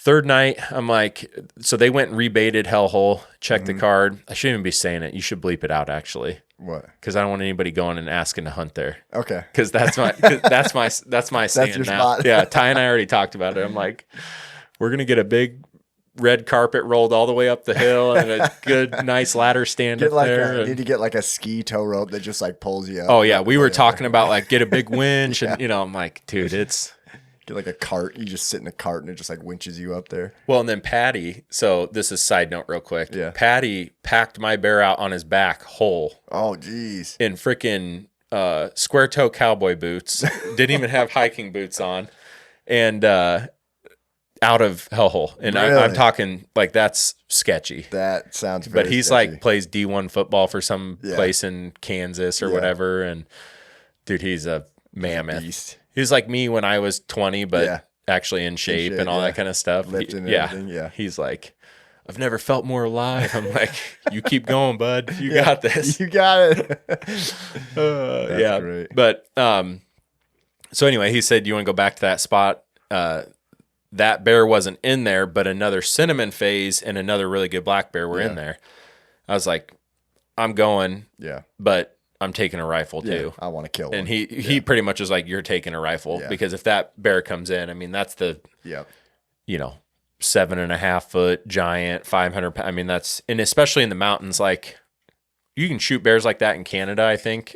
third night, I'm like, so they went and rebaited Hellhole, checked the card. I shouldn't even be saying it. You should bleep it out, actually. What? Because I don't want anybody going and asking to hunt there. Okay. Because that's my saying your now. spot. Yeah, Ty and I already talked about it. I'm like, we're gonna get a big red carpet rolled all the way up the hill and a good, nice ladder stand up there. Need to get like a ski tow rope that just like pulls you up. Oh yeah. We were talking about like get a big winch and I'm like, dude, it's get like a cart. You just sit in a cart and it just like winches you up there. Well, and then Patty, so this is side note real quick. Yeah. Patty packed my bear out on his back whole. Oh geez. In freaking square toe cowboy boots. Didn't even have hiking boots on. And out of hellhole. And really? I'm talking like that's sketchy. That sounds very But he's sketchy. like plays D1 football for some place in Kansas or whatever. And dude, he's a mammoth. Beast. He was like me when I was 20, but actually in shape and all that kind of stuff. Lifting and everything. Yeah. He's like, I've never felt more alive. I'm like, you keep going, bud. You got this. You got it. That's great. But so anyway, he said, you want to go back to that spot? That bear wasn't in there, but another cinnamon phase and another really good black bear were in there. I was like, I'm going. Yeah. But I'm taking a rifle too. I want to kill one. And he pretty much was like, you're taking a rifle because if that bear comes in, I mean, that's the, 7.5 foot giant, 500 pound. I mean, that's, and especially in the mountains, like you can shoot bears like that in Canada, I think,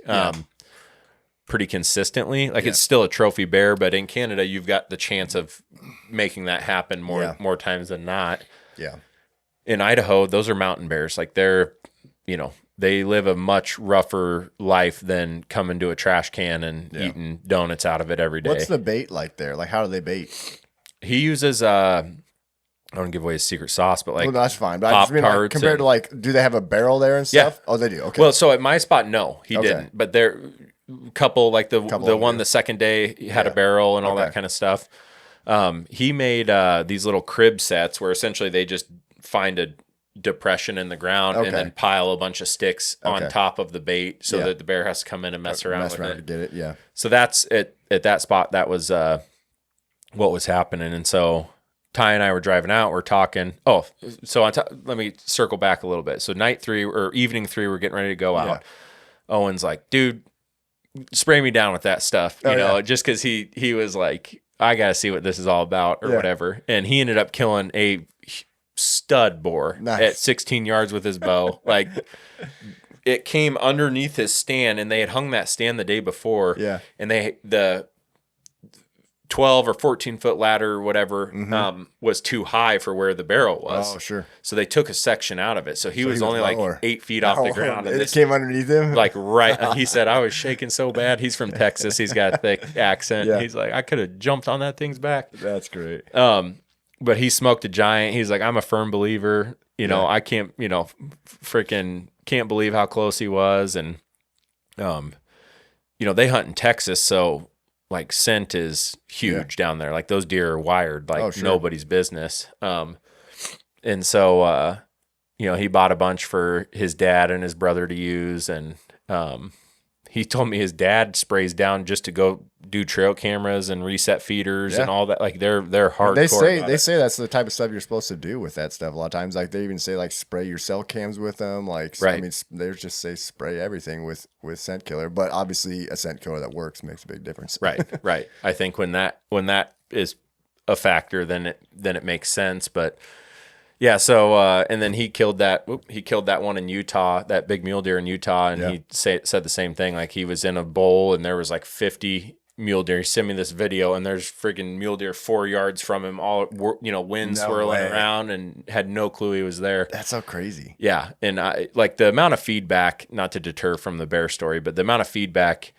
pretty consistently. Like it's still a trophy bear, but in Canada, you've got the chance of making that happen more times than not. Yeah. In Idaho, those are mountain bears. Like they're, they live a much rougher life than coming to a trash can and eating donuts out of it every day. What's the bait like there? Like, how do they bait? He uses, I don't want to give away his secret sauce, but like, that's fine. But I just mean, like, compared to like, do they have a barrel there and stuff? Yeah. Oh, they do. Okay. Well, so at my spot, no, he didn't. But there, couple like the one the second day he had a barrel and all that kind of stuff. He made these little crib sets where essentially they just find a depression in the ground and then pile a bunch of sticks on top of the bait so that the bear has to come in and mess around with it. To get it, yeah. So that's at that spot. That was what was happening. And so Ty and I were driving out. We're talking. Oh, so let me circle back a little bit. So night 3 or evening 3, we're getting ready to go out. Owen's like, dude, spray me down with that stuff, you know, just because he was like, I got to see what this is all about or whatever. And he ended up killing a stud boar at 16 yards with his bow. Like it came underneath his stand and they had hung that stand the day before. Yeah. And the 12 or 14 foot ladder or whatever was too high for where the barrel was. Oh, sure. So they took a section out of it. So he was only lower. Like 8 feet off the ground. And it came underneath him? Like right. He said, I was shaking so bad. He's from Texas. He's got a thick accent. Yeah. He's like, I could have jumped on that thing's back. That's great. But he smoked a giant. He's like, I'm a firm believer. I can't, freaking can't believe how close he was. And, they hunt in Texas. So, like scent is huge down there. Like those deer are wired like nobody's business. And so, he bought a bunch for his dad and his brother to use. And he told me his dad sprays down just to go do trail cameras and reset feeders and all that. Like they're hardcore. They say that's the type of stuff you're supposed to do with that stuff. A lot of times, like they even say like spray your cell cams with them. Like, I mean, they just say spray everything with scent killer. But obviously, a scent killer that works makes a big difference. Right. I think when that is a factor, then it makes sense. But yeah, so and then he killed that one in Utah, that big mule deer in Utah, and he said the same thing. Like he was in a bowl and there was like 50 mule deer. He sent me this video and there's freaking mule deer 4 yards from him, all wind swirling around, and had no clue he was there. That's so crazy. Yeah, and I like the amount of feedback, not to deter from the bear story, but the amount of feedback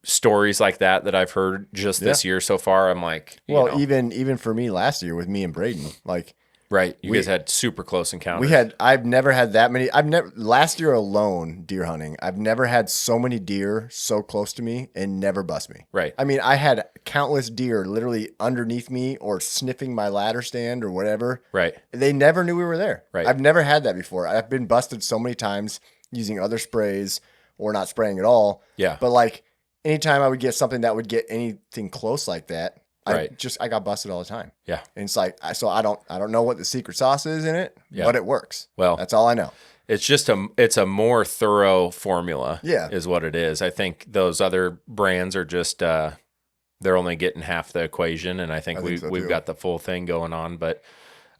stories like that I've heard just this year so far. I'm like, even for me last year with me and Braden, like. Right. You guys had super close encounters. I've never had that many. Last year alone, deer hunting, I've never had so many deer so close to me and never bust me. Right. I mean, I had countless deer literally underneath me or sniffing my ladder stand or whatever. Right. They never knew we were there. Right. I've never had that before. I've been busted so many times using other sprays or not spraying at all. Yeah. But like anytime I would get something that would get anything close like that, I got busted all the time. Yeah. And it's like, I don't know what the secret sauce is in it, but it works. Well, that's all I know. It's just it's a more thorough formula. Yeah. Is what it is. I think those other brands are just, they're only getting half the equation. And I think we've got the full thing going on, but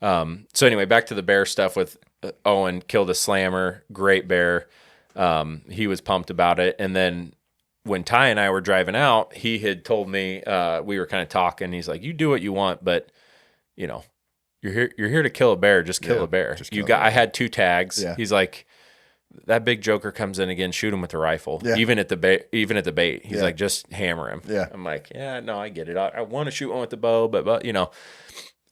So anyway, back to the bear stuff with Owen. Killed a slammer, great bear. He was pumped about it. And then when Ty and I were driving out, he had told me, we were kind of talking. He's like, you do what you want, but you know, you're here to kill a bear. Just kill a bear. I had 2 tags. Yeah. He's like, that big joker comes in again, shoot him with the rifle. Yeah. Even at the bait. He's like, just hammer him. Yeah. I'm like, yeah, no, I get it. I want to shoot one with the bow, but you know.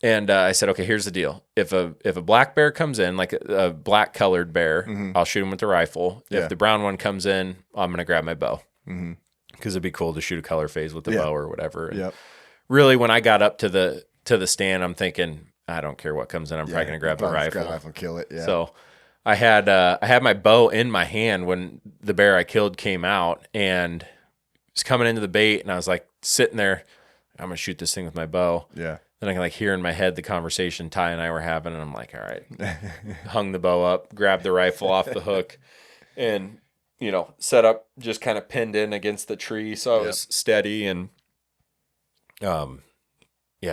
And I said, okay, here's the deal. If a black bear comes in, like a black colored bear, I'll shoot him with the rifle. Yeah. If the brown one comes in, I'm going to grab my bow. Because it'd be cool to shoot a color phase with the bow or whatever. And really, when I got up to the stand, I'm thinking, I don't care what comes in. I'm probably going to grab the rifle. Grab the rifle and kill it. Yeah. So I had my bow in my hand when the bear I killed came out and was coming into the bait, and I was like sitting there, I'm going to shoot this thing with my bow. Yeah. Then I can like hear in my head the conversation Ty and I were having, and I'm like, all right, hung the bow up, grabbed the rifle off the hook, and, you know, set up, just kind of pinned in against the tree. So I was steady, and,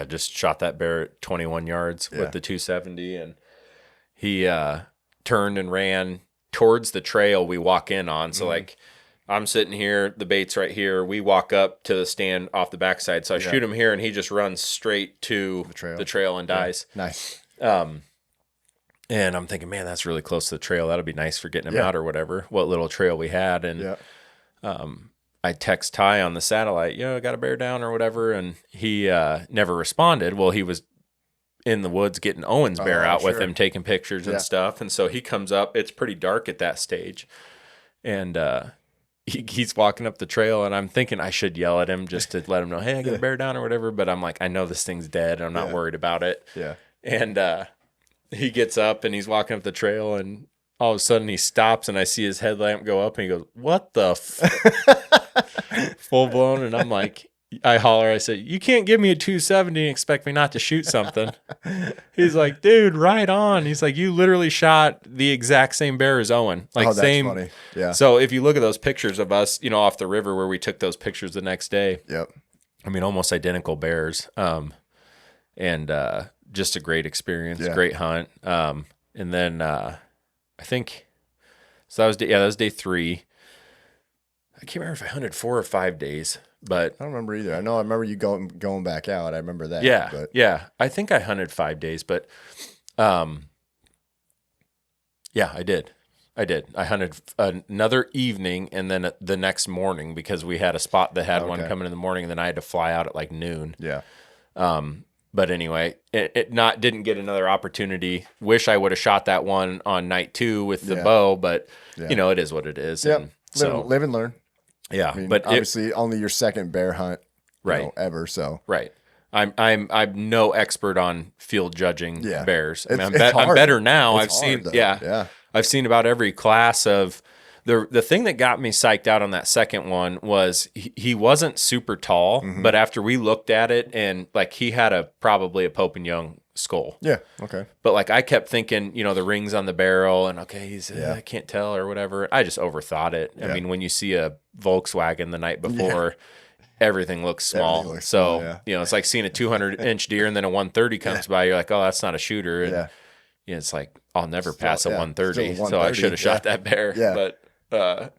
just shot that bear at 21 yards with the 270. And he, turned and ran towards the trail we walk in on. So like, I'm sitting here, the bait's right here. We walk up to the stand off the backside. So I shoot him here, and he just runs straight to the trail and dies. Nice. And I'm thinking, man, that's really close to the trail. That'll be nice for getting him out or whatever, what little trail we had. And I text Ty on the satellite, I got a bear down or whatever. And he never responded. Well, he was in the woods getting Owen's bear out with him, taking pictures and stuff. And so he comes up. It's pretty dark at that stage. And he's walking up the trail, and I'm thinking I should yell at him just to let him know, hey, I got a bear down or whatever. But I'm like, I know this thing's dead, and I'm not worried about it. Yeah. And he gets up, and he's walking up the trail, and all of a sudden he stops, and I see his headlamp go up, and he goes, what the full blown. And I'm like, I holler, I said, you can't give me a 270 and expect me not to shoot something. He's like, dude, right on. He's like, you literally shot the exact same bear as Owen. Like, that's same. Funny. Yeah. So if you look at those pictures of us, off the river where we took those pictures the next day. Yep. I mean, almost identical bears. And just a great experience, great hunt. And then I think, so that was day 3. I can't remember if I hunted 4 or 5 days. But I don't remember either. I remember you going back out. I remember that. Yeah, but. Yeah. I think I hunted 5 days, but I did. I hunted another evening and then the next morning, because we had a spot that had one coming in the morning, and then I had to fly out at like noon. Yeah. But anyway, didn't get another opportunity. Wish I would have shot that one on night 2 with the bow, but it is what it is. Yep. Live and learn. Yeah, I mean, but obviously only your second bear hunt, ever. So I'm no expert on field judging bears. I mean, I'm better now. I've seen about every class of the thing that got me psyched out on that second one was he wasn't super tall, but after we looked at it, and like he had probably a Pope and Young skull. Yeah. Okay. But like I kept thinking, the rings on the barrel, and he's I can't tell or whatever. I just overthought it. Yeah. I mean, when you see a Volkswagen the night before, everything looks small. It's like seeing a 200-inch deer and then a 130 comes by. You're like, oh, that's not a shooter. And it's like, I'll never pass a 130. So I should have shot that bear. Yeah. But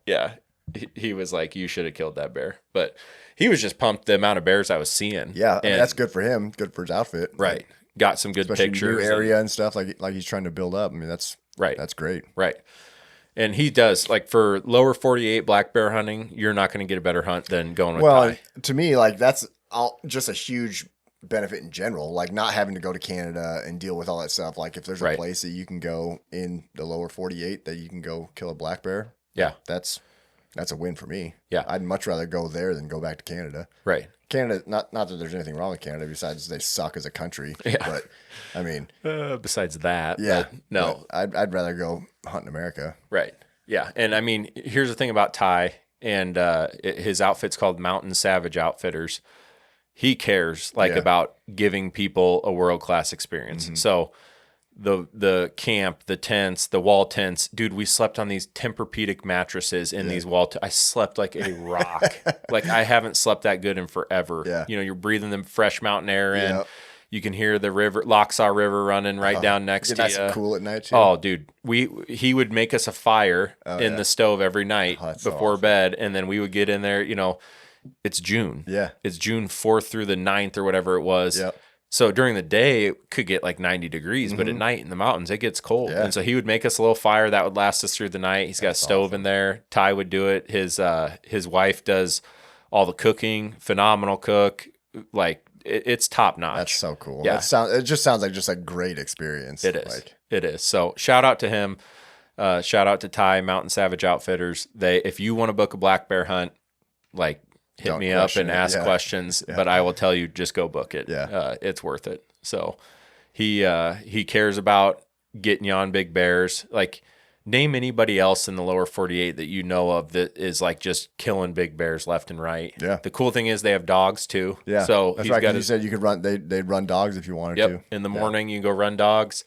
he was like, you should have killed that bear. But he was just pumped the amount of bears I was seeing. Yeah, I mean, that's good for him. Good for his outfit. Right. Like, got some good pictures. New area and stuff like he's trying to build up. I mean, that's right. That's great. Right. And he does, like, for lower 48 black bear hunting, you're not going to get a better hunt than going with Ty. To me, like, that's just a huge benefit in general. Like, not having to go to Canada and deal with all that stuff. Like, if there's a place that you can go in the lower 48 that you can go kill a black bear, that's a win for me. Yeah, I'd much rather go there than go back to Canada. Right. Canada, not that there's anything wrong with Canada besides they suck as a country. Yeah. But I mean, besides that, no, I'd rather go hunt in America. Right. Yeah, and I mean, here's the thing about Ty, and his outfit's called Mountain Savage Outfitters. He cares about giving people a world-class experience. Mm-hmm. So the camp, the tents, the wall tents, dude, we slept on these Tempur-Pedic mattresses in these I slept like a rock. Like I haven't slept that good in forever. Yeah. You're breathing the fresh mountain air in. You can hear the river, Locksaw River running right down next to nice you. And cool at night too. Oh, dude, he would make us a fire in the stove every night before bed, and then we would get in there. It's June. Yeah, it's June 4th through the 9th or whatever it was. Yep. So during the day, it could get like 90 degrees, but at night in the mountains, it gets cold. Yeah. And so he would make us a little fire that would last us through the night. He's got a stove in there. Ty would do it. His wife does all the cooking. Phenomenal cook. Like it's top notch. That's so cool. Yeah. It just sounds like just a great experience. It is. It is. So shout out to him. Shout out to Ty, Mountain Savage Outfitters. If you want to book a black bear hunt, like hit me up and ask questions, but I will tell you, just go book it. Yeah. It's worth it. So he cares about getting you on big bears. Like, name anybody else in the lower 48 that you know of that is like just killing big bears left and right. Yeah. The cool thing is they have dogs too. Yeah. So that's right. You said you could run. They'd run dogs if you wanted to. In the morning, you can go run dogs,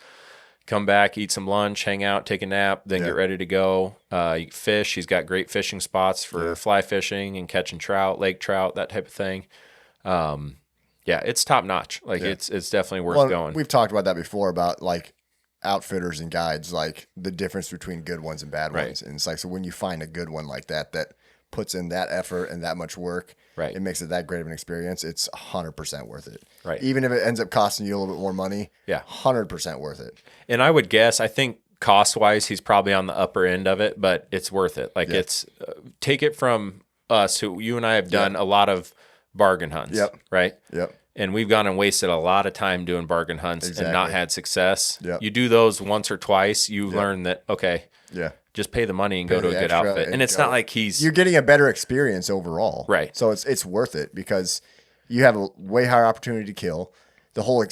come back, eat some lunch, hang out, take a nap, then get ready to go. You fish. He's got great fishing spots for fly fishing and catching trout, lake trout, that type of thing. It's top notch. Like it's definitely worth going. We've talked about that before about like outfitters and guides, like the difference between good ones and bad ones. And it's like, so when you find a good one like that puts in that effort and that much work, it makes it that great of an experience. It's 100% worth it. Right. Even if it ends up costing you a little bit more money, 100% worth it. And I would guess, I think cost wise, he's probably on the upper end of it, but it's worth it. Like it's take it from us, who you and I have done a lot of bargain hunts, right? Yep. And we've gone and wasted a lot of time doing bargain hunts and not had success. Yep. You do those once or twice, you learn that, just pay the money and go to a good outfit. And it's not like you're getting a better experience overall. Right. So it's worth it because you have a way higher opportunity to kill. The whole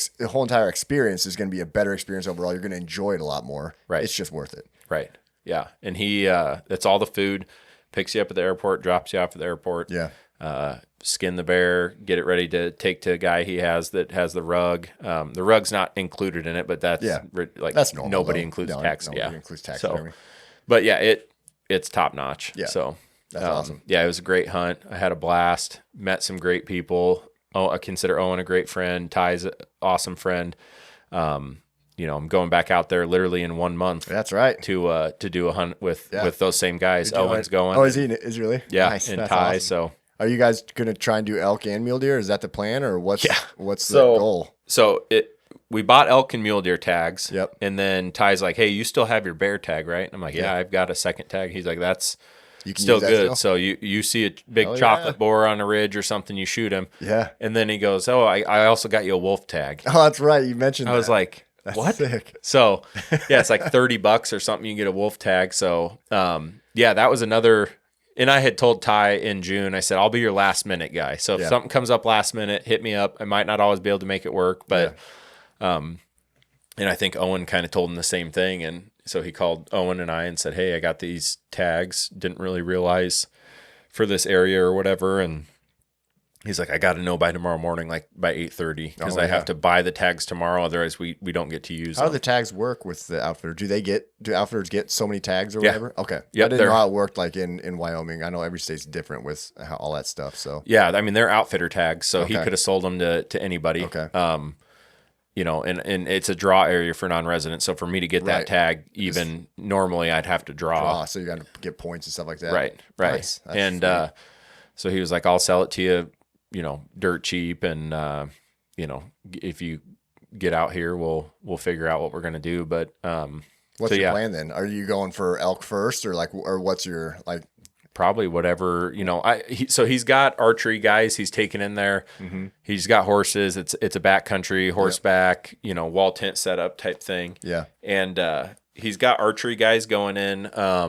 entire experience is going to be a better experience overall. You're going to enjoy it a lot more. Right. It's just worth it. Right. Yeah. And he, that's all the food, picks you up at the airport, drops you off at the airport. Yeah. Skin the bear, get it ready to take to a guy he has that has the rug. The rug's not included in it, but that's that's normal. Nobody includes tax. Nobody includes tax. So, but it's top notch. Yeah. So that's awesome. Yeah, it was a great hunt. I had a blast. Met some great people. Oh, I consider Owen a great friend. Ty's an awesome friend. I'm going back out there literally in 1 month. That's right. To do a hunt with those same guys. Owen's going. Oh, is he really? Yeah, nice. and That's Ty. awesome. So. Are you guys going to try and do elk and mule deer? Is that the plan, or what's the goal? So we bought elk and mule deer tags. Yep. And then Ty's like, "Hey, you still have your bear tag, right?" And I'm like, "Yeah, I've got a second tag." He's like, "That's still good." So you see a big chocolate boar on a ridge or something, you shoot him. Yeah. And then he goes, "Oh, I also got you a wolf tag." Oh, that's right. You mentioned. I was like, that's "What?" Sick. So it's like $30 or something. You can get a wolf tag. So that was another. And I had told Ty in June, I said, I'll be your last minute guy. So if something comes up last minute, hit me up. I might not always be able to make it work, but, and I think Owen kind of told him the same thing. And so he called Owen and I and said, "Hey, I got these tags. Didn't really realize for this area or whatever." And he's like, "I got to know by tomorrow morning, like by 8:30, because I have to buy the tags tomorrow. Otherwise we don't get to use them." How do the tags work with the outfitter? Do outfitters get so many tags or whatever? Okay. Yep, I didn't know how it worked like in Wyoming. I know every state's different with all that stuff. So yeah, I mean, they're outfitter tags. So he could have sold them to anybody. Okay. And it's a draw area for non-residents. So for me to get that tag, even normally I'd have to draw. So you got to get points and stuff like that. Right. Nice. And so he was like, "I'll sell it to you, dirt cheap. And, if you get out here, we'll figure out what we're going to do." But, what's your plan then? Are you going for elk first or what's your probably whatever, so he's got archery guys he's taken in there. Mm-hmm. He's got horses. It's a backcountry horseback, wall tent setup type thing. Yeah. And, he's got archery guys going in, I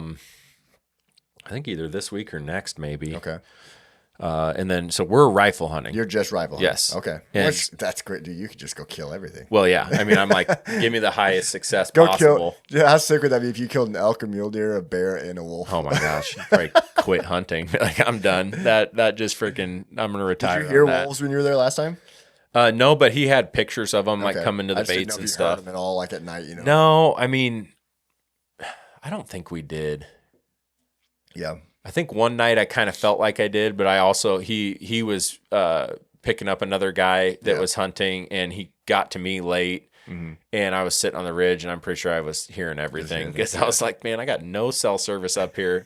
think either this week or next, maybe. Okay. And then, so we're rifle hunting. You're just rifle hunting? Yes. Okay. And, that's great, dude. You could just go kill everything. Well, yeah. I mean, I'm like, give me the highest success go possible. Yeah, how sick would that be if you killed an elk, a mule deer, a bear, and a wolf? Oh my gosh. Probably quit hunting. Like, I'm done. That just freaking, I'm going to retire. Did you hear wolves when you were there last time? No, but he had pictures of them like coming to the baits and stuff. Heard them at all, like at night, No, I mean, I don't think we did. Yeah. I think one night I kind of felt like I did, but I also he was picking up another guy that was hunting, and he got to me late. And I was sitting on the ridge, and I'm pretty sure I was hearing everything because I was like, man, I got no cell service up here.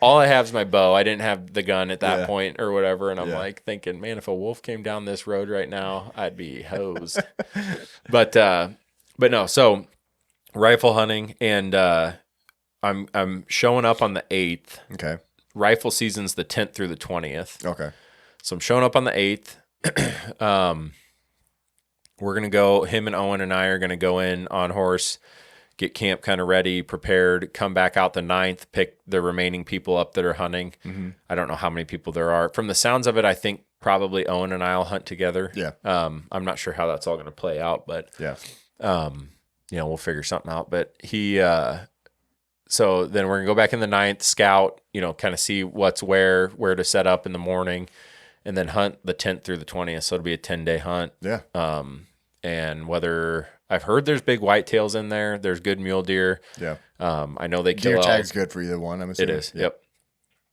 All I have is my bow. I didn't have the gun at that point or whatever. And I'm like thinking, man, if a wolf came down this road right now, I'd be hosed. But no, so rifle hunting, and I'm showing up on the 8th. Okay. Rifle season's the 10th through the 20th. Okay. So I'm showing up on the 8th. We're going to go, him and Owen and I are going to go in on horse, get camp kind of ready, prepared, come back out the 9th, pick the remaining people up that are hunting. I don't know how many people there are. From the sounds of it, I think probably Owen and I will hunt together. Yeah. I'm not sure how that's all going to play out, but we'll figure something out. But so then we're going to go back in the 9th, scout, kind of see what's where to set up in the morning, and then hunt the 10th through the 20th. So it'll be a 10-day hunt. Yeah. And whether I've heard there's big whitetails in there, there's good mule deer. Yeah. I know they kill deer tag's good for either one. I'm assuming it is.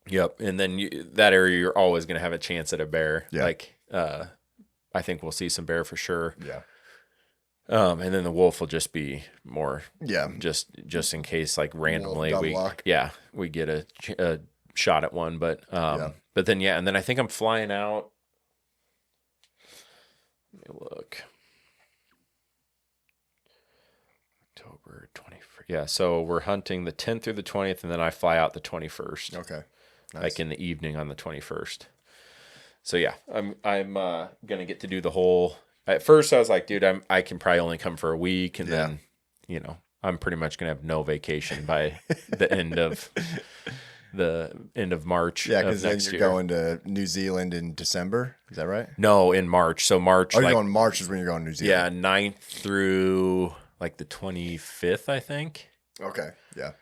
Yep. And then that area, you're always going to have a chance at a bear. Yeah. Like, I think we'll see some bear for sure. Yeah. And then the wolf will just be more. Yeah. Just in case, like randomly we get a shot at one, but then and then I think I'm flying out. Let me look. October 21st. Yeah, so we're hunting the 10th through the 20th, and then I fly out the 21st. Okay. Nice. Like in the evening on the 21st. So yeah, I'm gonna get to do the whole. At first, I was like, dude, I can probably only come for a week, and then I'm pretty much gonna have no vacation by the end of March. Yeah, because then you're going to New Zealand in December. Is that right? No, in March. So March. Oh, you're going March is when you're going to New Zealand. Yeah, 9th through like the 25th, I think. Okay. Yeah.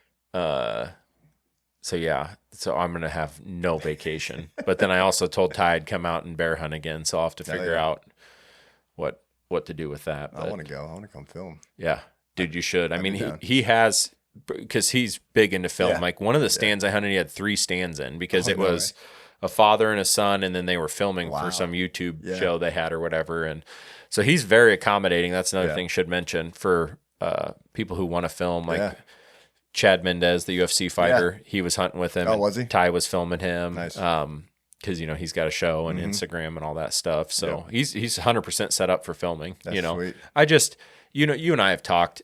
So I'm gonna have no vacation. But then I also told Ty I'd come out and bear hunt again, so I'll have to figure out what to do with that. But I want to go. I want to come film. Yeah, dude, you should. I mean, he has, because he's big into film. Yeah. Like one of the stands I hunted, he had 3 stands in because it was a father and a son, and then they were filming for some YouTube show they had or whatever. And so he's very accommodating. That's another thing I should mention for people who want to film. Like Chad Mendez, the UFC fighter, he was hunting with him. Oh, was he? Ty was filming him. Nice. Because he's got a show and Instagram and all that stuff. So he's 100% set up for filming. That's sweet. I just you and I have talked.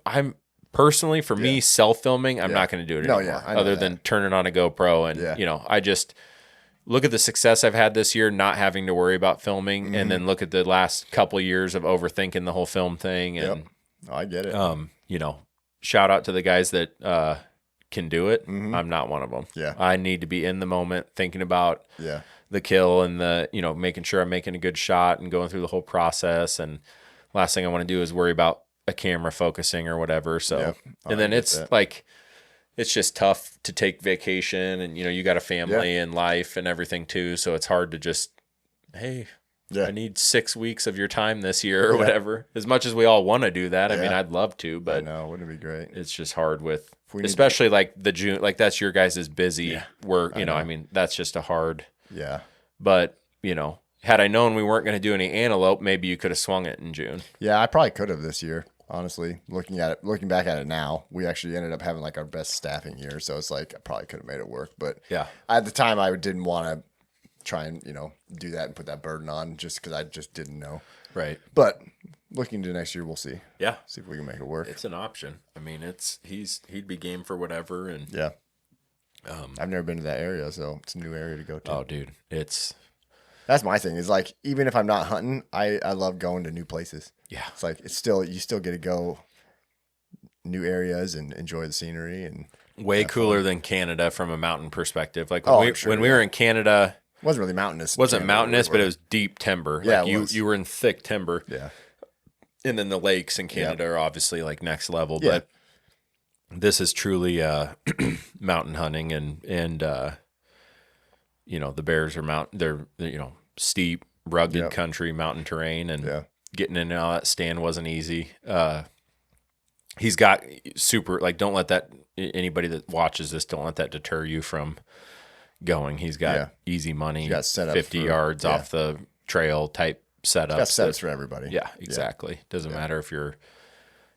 I'm personally, for me, self-filming, I'm not going to do it anymore. Other than turning on a GoPro and I just look at the success I've had this year, not having to worry about filming, and then look at the last couple of years of overthinking the whole film thing. And I get it. Shout out to the guys that can do it. I'm not one of them. Yeah. I need to be in the moment, thinking about the kill and the making sure I'm making a good shot and going through the whole process. And last thing I want to do is worry about a camera focusing or whatever. So and then it's like it's just tough to take vacation, and you got a family and life and everything too, so it's hard to just I need 6 weeks of your time this year or whatever. As much as we all want to do that, I mean, I'd love to, but I know, wouldn't it be great? It's just hard with, especially like the June, like that's your guys' busy work. I mean, that's just a hard. Yeah. But had I known we weren't going to do any antelope, maybe you could have swung it in June. Yeah, I probably could have this year. Honestly, looking back at it now, we actually ended up having like our best staffing year. So it's like I probably could have made it work, but at the time I didn't want to try and do that and put that burden on just because I just didn't know. Right. But looking to next year, we'll see. Yeah. See if we can make it work. It's an option. I mean, he'd be game for whatever. And I've never been to that area, so it's a new area to go to. Oh, dude, that's my thing. Is like even if I'm not hunting, I love going to new places. Yeah. It's like you still get to go new areas and enjoy the scenery and way cooler than Canada from a mountain perspective. Like when we were in Canada. It wasn't really mountainous. Wasn't mountainous, but it was deep timber. Yeah, like you were in thick timber. Yeah. And then the lakes in Canada are obviously like next level, but this is truly mountain hunting and the bears are they're steep, rugged country, mountain terrain, and getting in and out of that stand wasn't easy. He's got super, like, don't let that, anybody that watches this, don't let that deter you from going. He's got easy money, got set up 50 yards off the trail type setups. Got setups for everybody. Yeah, exactly. Doesn't matter if you're,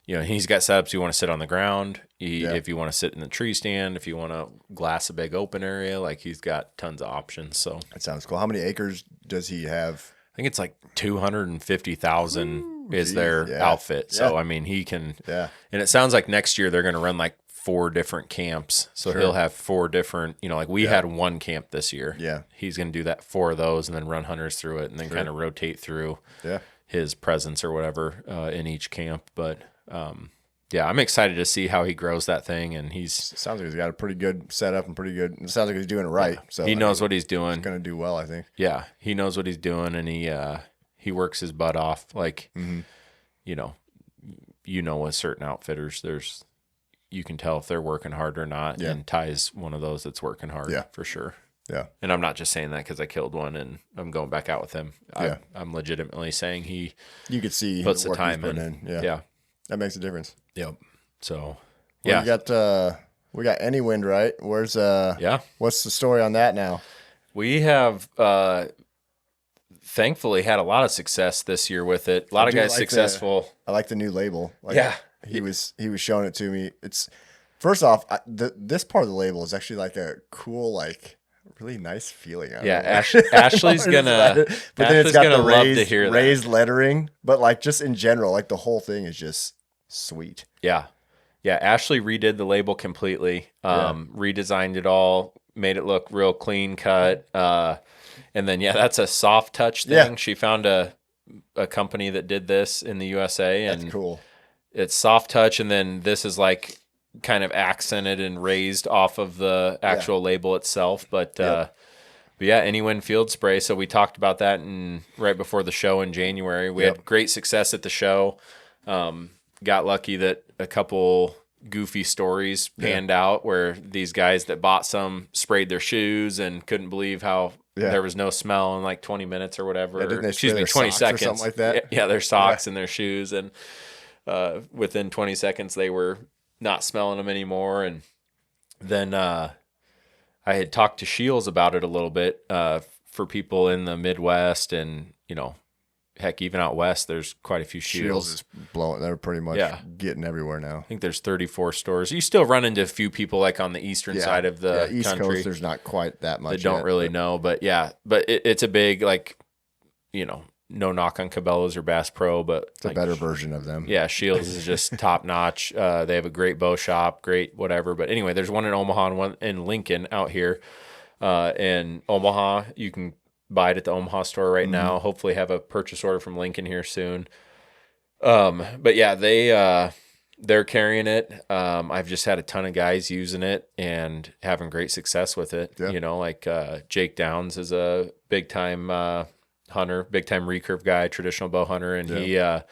he's got setups. You want to sit on the ground. If you want to sit in the tree stand, if you want to glass a big open area, like he's got tons of options. So that sounds cool. How many acres does he have? I think it's like 250,000 is their outfit. So, I mean, he can, and it sounds like next year they're going to run like 4 different camps. So he'll have 4 different, like we had 1 camp this year. Yeah. He's going to do that 4 of those and then run hunters through it and then kind of rotate through his presence or whatever in each camp. But, I'm excited to see how he grows that thing. And sounds like he's got a pretty good setup and pretty good. It sounds like he's doing it right. So he knows what he's doing. He's going to do well, I think. Yeah, he knows what he's doing, and he works his butt off. Like, with certain outfitters, you can tell if they're working hard or not. Yeah. And Ty's one of those that's working hard. Yeah, for sure. Yeah. And I'm not just saying that because I killed one and I'm going back out with him. Yeah. I'm legitimately saying you could see puts the time in. Yeah. That makes a difference. Yep. So, we got Anywind, right? What's the story on that now? We have thankfully had a lot of success this year with it. A lot of guys successful. I like the new label. He was showing it to me. It's first off, this part of the label is actually like a cool, like really nice feeling. Ashley's gonna love to hear that. Raised lettering, but like just in general, like the whole thing is just sweet. Yeah. Ashley redid the label completely. Redesigned it all, made it look real clean cut. And then that's a soft touch thing. Yeah. She found a company that did this in the USA, and that's cool. It's soft touch, and then this is like kind of accented and raised off of the actual label itself. But Anywind Field Spray. So we talked about that right before the show in January. We had great success at the show. Got lucky that a couple goofy stories panned out where these guys that bought some sprayed their shoes and couldn't believe how there was no smell in like 20 minutes or whatever. Yeah, 20 seconds. Or something like that. Yeah, their socks and their shoes. And within 20 seconds, they were not smelling them anymore. And then I had talked to Shields about it a little bit for people in the Midwest and, heck, even out west, there's quite a few Shields. Is blowing. They're pretty much getting everywhere now. I think there's 34 stores. You still run into a few people like on the eastern side of the East country. Coast, there's not quite that much. They don't really know, but it's a big, like, no knock on Cabela's or Bass Pro, but it's a better version of them. Yeah, Shields is just top notch. They have a great bow shop, great whatever. But anyway, there's one in Omaha and one in Lincoln out here. In Omaha, you can buy it at the Omaha store right now. Hopefully have a purchase order from Lincoln here soon. But they're carrying it. I've just had a ton of guys using it and having great success with it. Yeah. Like Jake Downs is a big time hunter, big time recurve guy, traditional bow hunter, and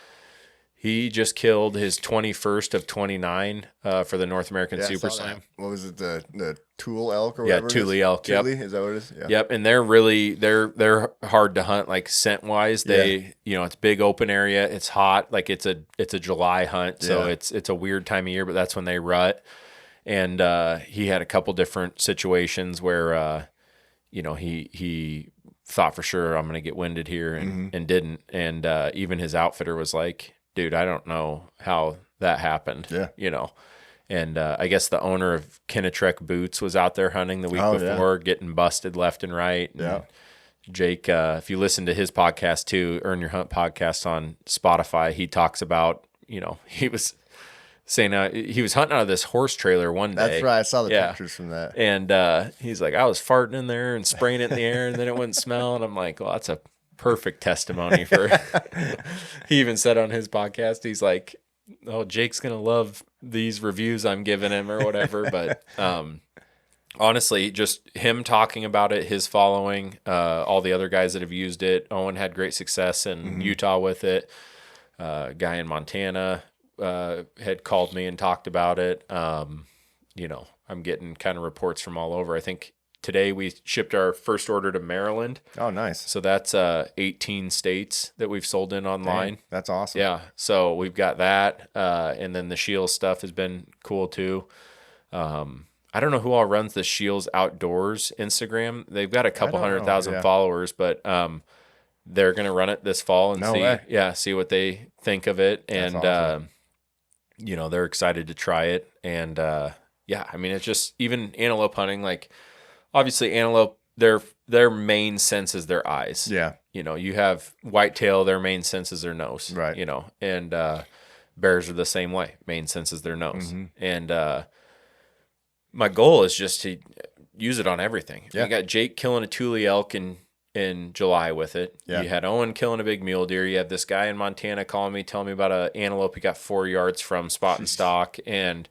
he just killed his 21st of 29 for the North American Super Slam. What was it, the Tool elk or whatever? Yeah, Thule elk. Thule, is that what it is? Yeah. Yep, and they're hard to hunt, like scent wise. It's big open area, it's hot, like it's a July hunt, so it's a weird time of year, but that's when they rut. And he had a couple different situations where he thought for sure I'm going to get winded here and didn't. And even his outfitter was like, dude, I don't know how that happened. Yeah. And I guess the owner of Kinnetrek Boots was out there hunting the week before, getting busted left and right. And Jake, if you listen to his podcast too, Earn Your Hunt podcast on Spotify, he talks about, he was saying he was hunting out of this horse trailer one day. That's right. I saw the pictures from that. And he's like, I was farting in there and spraying it in the air and then it wouldn't smell. And I'm like, well, that's a perfect testimony for, he even said on his podcast, he's like, oh, Jake's going to love these reviews I'm giving him or whatever. But honestly, just him talking about it, his following, all the other guys that have used it. Owen had great success in Utah with it. Guy in Montana had called me and talked about it. I'm getting kind of reports from all over. I think today we shipped our first order to Maryland. Oh, nice. So that's 18 states that we've sold in online. Dang, that's awesome. Yeah. So we've got that. And then the Shields stuff has been cool too. I don't know who all runs the Shields Outdoors Instagram. They've got a couple 100,000 followers, but they're going to run it this fall and way. see what they think of it. That's And, awesome. you know, they're excited to try it. And, yeah, I mean, it's just even antelope hunting, like obviously antelope, their main sense is their eyes. Yeah. You know, you have whitetail, their main sense is their nose. Right. You know, and bears are the same way. Main sense is their nose. And my goal is just to use it on everything. Yeah. You got Jake killing a Thule elk in July with it. Yeah. You had Owen killing a big mule deer. You had this guy in Montana calling me, telling me about an antelope he got 4 yards from spot and stock. And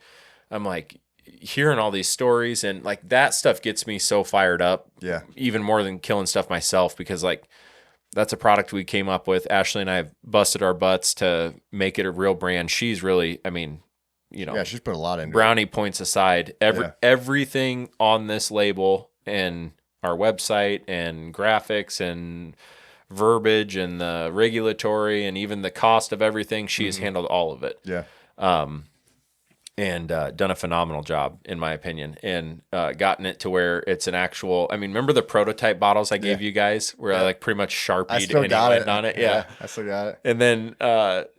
I'm like, hearing all these stories and like that stuff gets me so fired up. Yeah. Even more than killing stuff myself, because like that's a product we came up with. Ashley and I have busted our butts to make it a real brand. She's really, I mean, you know, Yeah, she's put a lot into brownie points aside. Everything on this label and our website and graphics and verbiage and the regulatory and even the cost of everything, she has handled all of it. Yeah. And done a phenomenal job, in my opinion, and gotten it to where it's an actual. I mean, remember the prototype bottles I gave you guys, where I like pretty much Sharpied Anywind on it? Yeah, I still got it. And then,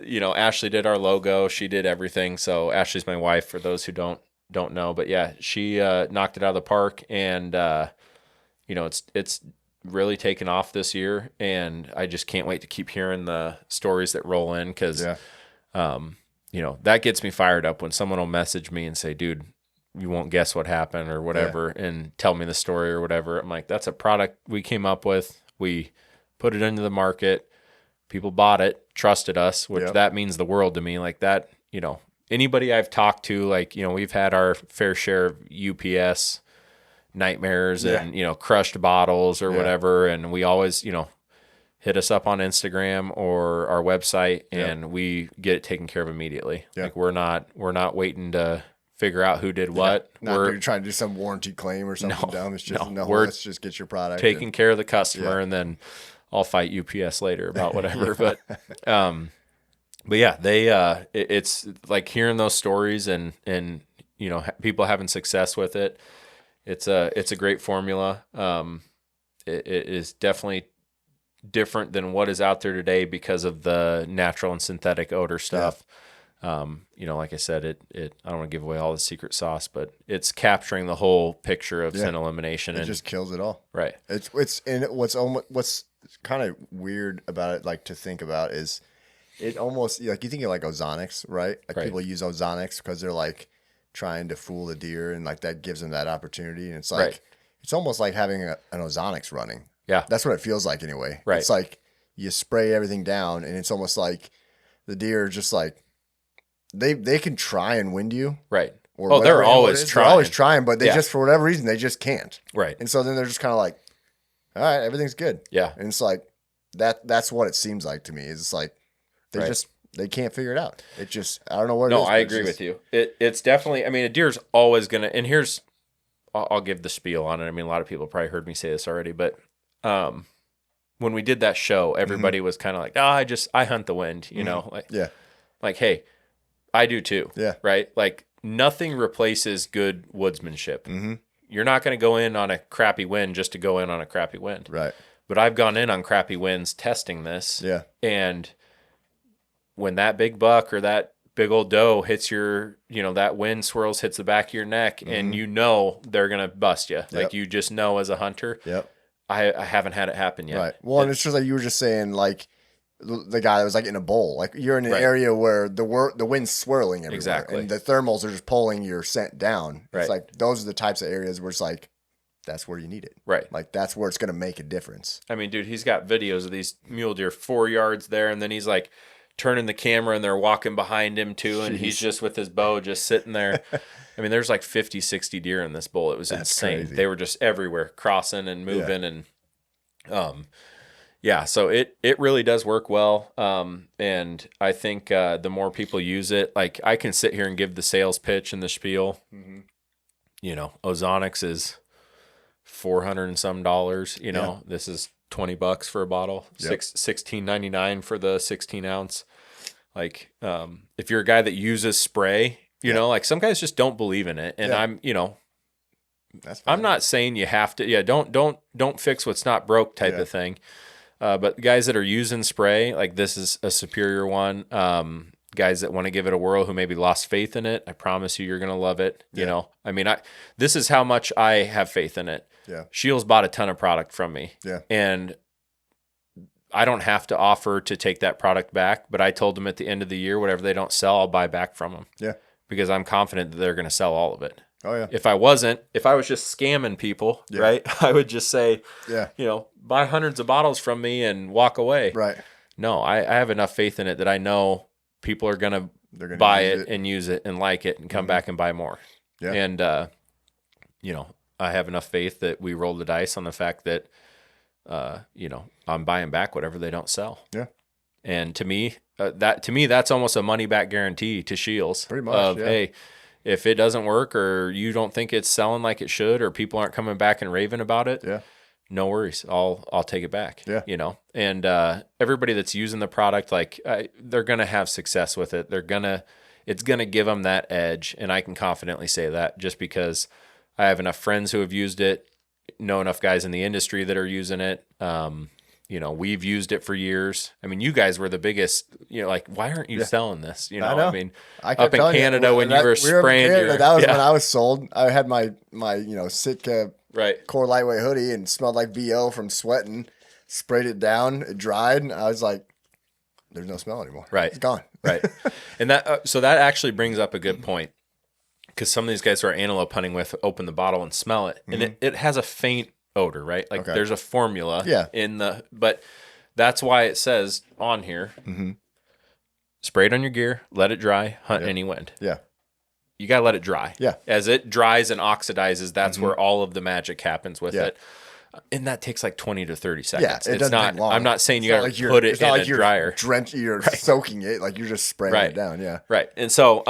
you know, Ashley did our logo. She did everything. So Ashley's my wife, for those who don't know. But yeah, she knocked it out of the park, and you know, it's really taken off this year, and I just can't wait to keep hearing the stories that roll in, because. You know, that gets me fired up when someone will message me and say, dude, you won't guess what happened or whatever, and tell me the story or whatever. I'm like, that's a product we came up with. We put it into the market. People bought it, trusted us, which that means the world to me. Like that, you know, anybody I've talked to, like, you know, we've had our fair share of UPS nightmares and, you know, crushed bottles or whatever. And we always, you know, hit us up on Instagram or our website, and we get it taken care of immediately. Like we're not waiting to figure out who did what. We're trying to do some warranty claim or something dumb. It's just let's just get your product. Taking care of the customer, and then I'll fight UPS later about whatever. But yeah, they it's like hearing those stories and you know, people having success with it. It's a great formula. It is definitely different than what is out there today because of the natural and synthetic odor stuff. You know, like I said, it I don't want to give away all the secret sauce, but it's capturing the whole picture of scent elimination. It just kills it all. Right. It's and what's kind of weird about it, like to think about, is it almost like you think of like ozonics, right? Like people use ozonics because they're like trying to fool the deer, and like that gives them that opportunity. And it's like it's almost like having an ozonics running. Yeah. That's what it feels like anyway. Right. It's like you spray everything down, and it's almost like the deer are just like, they can try and wind you. Right. Or they're always trying. They're always trying, but they just, for whatever reason, they just can't. Right. And so then they're just kind of like, all right, everything's good. Yeah. And it's like, that's what it seems like to me. It's like, they can't figure it out. It just, I don't know what it is. No, I agree with you. It's definitely, I mean, a deer's always going to, and here's, I'll give the spiel on it. I mean, a lot of people probably heard me say this already, but when we did that show, everybody was kind of like, I hunt the wind, you know, like, hey, I do too. Yeah. Right. Like nothing replaces good woodsmanship. You're not going to go in on a crappy wind just to go in on a crappy wind. Right. But I've gone in on crappy winds testing this. Yeah. And when that big buck or that big old doe hits your, you know, that wind swirls, hits the back of your neck, and you know they're going to bust you. Like you just know as a hunter. Yep. I haven't had it happen yet. Right. Well, and it's just like you were just saying, like the guy that was like in a bowl, like you're in an area where the wind's swirling everywhere, exactly, and the thermals are just pulling your scent down. Right. It's like those are the types of areas where it's like that's where you need it. Right. Like that's where it's going to make a difference. I mean, dude, he's got videos of these mule deer 4 yards there, and then he's like turning the camera and they're walking behind him too, and he's just with his bow just sitting there. I mean, there's like 50, 60 deer in this bull. It was insane. Crazy. They were just everywhere, crossing and moving, and yeah, so it really does work well. And I think the more people use it, like I can sit here and give the sales pitch and the spiel. You know, ozonics is $400 and some. You know, this is $20 for a bottle, $16.99 for the 16 ounce. Like, if you're a guy that uses spray, you know, like some guys just don't believe in it, and I'm, you know, I'm not saying you have to. Don't fix what's not broke type of thing. But guys that are using spray, like this is a superior one. Guys that want to give it a whirl who maybe lost faith in it, I promise you're going to love it. You know, I mean, this is how much I have faith in it. Yeah. Shields bought a ton of product from me. Yeah. And I don't have to offer to take that product back, but I told them at the end of the year, whatever they don't sell, I'll buy back from them. Yeah. Because I'm confident that they're going to sell all of it. Oh, yeah. If I was just scamming people, right, I would just say, you know, buy hundreds of bottles from me and walk away. Right. No, I have enough faith in it that I know people are going to buy it and use it and like it and come back and buy more. Yeah. And, you know, I have enough faith that we roll the dice on the fact that, you know, I'm buying back whatever they don't sell. Yeah. And to me, that's almost a money back guarantee to Shields. Pretty much, hey, if it doesn't work or you don't think it's selling like it should or people aren't coming back and raving about it, no worries. I'll take it back. Yeah. You know, and everybody that's using the product, like they're going to have success with it. It's going to give them that edge. And I can confidently say that just because I have enough friends who have used it, know enough guys in the industry that are using it. You know, we've used it for years. I mean, you guys were the biggest, you know, like, why aren't you selling this? You know, I mean, up in Canada when you were spraying that was when I was sold. I had my you know, Sitka core lightweight hoodie and smelled like VO from sweating, sprayed it down, it dried, and I was like, there's no smell anymore. Right. It's gone. Right. And that, so that actually brings up a good point because some of these guys who are antelope hunting with open the bottle and smell it, and it has a faint odor, right? Like there's a formula in but that's why it says on here, spray it on your gear, let it dry, hunt any wind. Yeah. You got to let it dry. Yeah. As it dries and oxidizes, that's where all of the magic happens with it. And that takes like 20 to 30 seconds. Yeah, it doesn't take long. I'm not saying you got to put it in a dryer. You're soaking it, like you're just spraying it down. Yeah. Right. And so,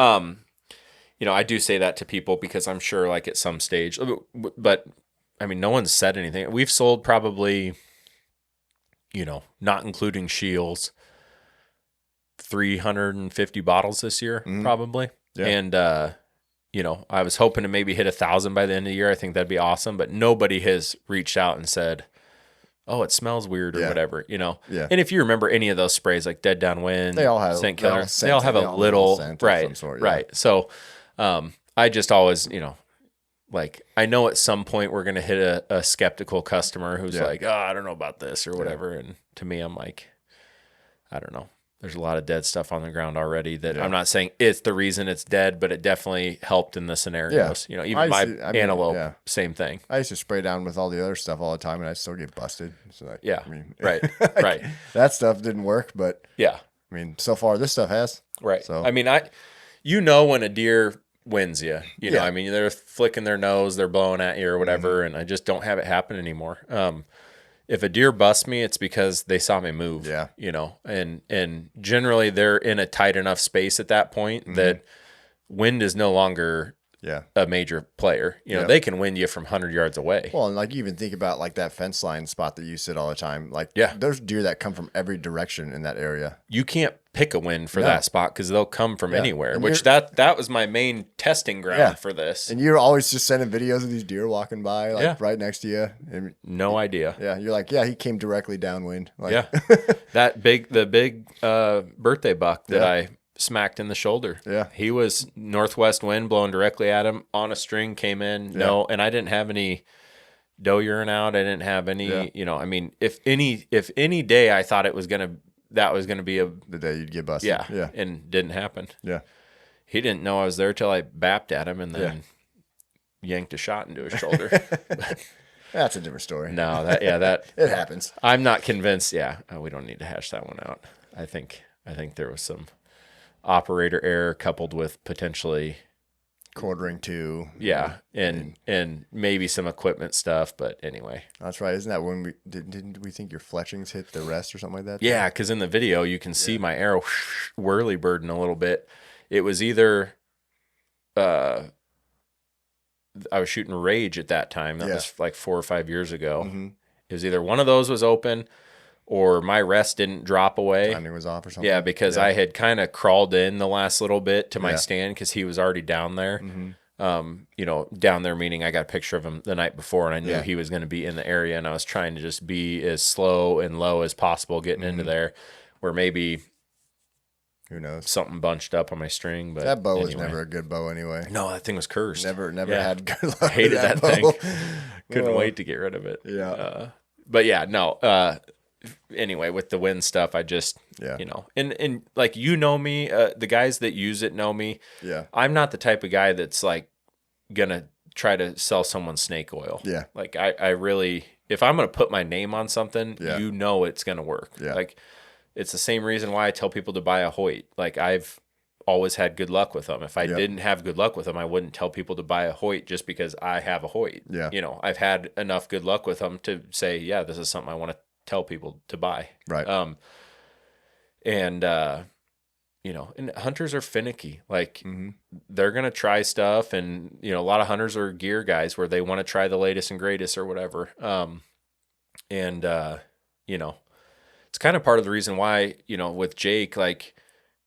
you know, I do say that to people because I'm sure like at some stage, but I mean, no one's said anything. We've sold probably, you know, not including Shields, 350 bottles this year, probably. Yeah. And, you know, I was hoping to maybe hit 1,000 by the end of the year. I think that'd be awesome. But nobody has reached out and said, oh, it smells weird or whatever, you know. Yeah. And if you remember any of those sprays, like Dead Downwind, they all have Scent Killer, they all have a little scent of some sort, right. So I just always, you know, like I know at some point we're going to hit a skeptical customer who's like, oh, I don't know about this or whatever. And to me, I'm like, I don't know. There's a lot of dead stuff on the ground already that I'm not saying it's the reason it's dead, but it definitely helped in the scenarios. You know, even Antelope, same thing. I used to spray down with all the other stuff all the time and I still get busted. So like, I mean, right. That stuff didn't work, but I mean, so far this stuff has. Right. So I mean, you know when a deer wins you know, I mean, they're flicking their nose, they're blowing at you or whatever, and I just don't have it happen anymore. If a deer busts me, it's because they saw me move, you know, and generally they're in a tight enough space at that point that wind is no longer a major player. You know, they can wind you from 100 yards away. Well, and like you even think about like that fence line spot that you sit all the time. Like there's deer that come from every direction in that area. You can't pick a wind for that spot because they'll come from anywhere, and which that was my main testing ground for this. And you're always just sending videos of these deer walking by like right next to you. And, no idea. Yeah. You're like, he came directly downwind. Like, the big birthday buck that I smacked in the shoulder. Yeah. He was northwest wind blowing directly at him on a string, came in. And I didn't have any doe urine out. I didn't have any, you know, I mean, if any day I thought that was going to be the day you'd get busted. Yeah. And didn't happen. Yeah. He didn't know I was there till I bapped at him and then yanked a shot into his shoulder. That's a different story. No, that it happens. I'm not convinced. Yeah. We don't need to hash that one out. I think there was some operator error coupled with potentially quartering to and maybe some equipment stuff, but anyway, that's right. Isn't that when we didn't we think your fletchings hit the rest or something like that? Yeah, because in the video you can see my arrow whirly birding a little bit. It was either I was shooting Rage at that time. That was like 4 or 5 years ago. It was either one of those was open or my rest didn't drop away. Timing was off or something. Yeah, because I had kind of crawled in the last little bit to my stand because he was already down there. down there, meaning I got a picture of him the night before and I knew he was going to be in the area, and I was trying to just be as slow and low as possible getting into there, where maybe who knows, something bunched up on my string. But that bow was never a good bow anyway. No, that thing was cursed. Never had good luck. I hated that bow. thing. Couldn't wait to get rid of it. Yeah. But yeah, no. Anyway, with the wind stuff, I just, and like, me, the guys that use it know me. Yeah. I'm not the type of guy that's like gonna try to sell someone snake oil. Yeah. Like I really, if I'm gonna put my name on something, it's gonna work. Yeah. Like it's the same reason why I tell people to buy a Hoyt. Like I've always had good luck with them. If I didn't have good luck with them, I wouldn't tell people to buy a Hoyt just because I have a Hoyt. Yeah. I've had enough good luck with them to say, yeah, this is something I want to tell people to buy. Right. And hunters are finicky. Like they're going to try stuff. And, a lot of hunters are gear guys where they want to try the latest and greatest or whatever. It's kind of part of the reason why, with Jake, like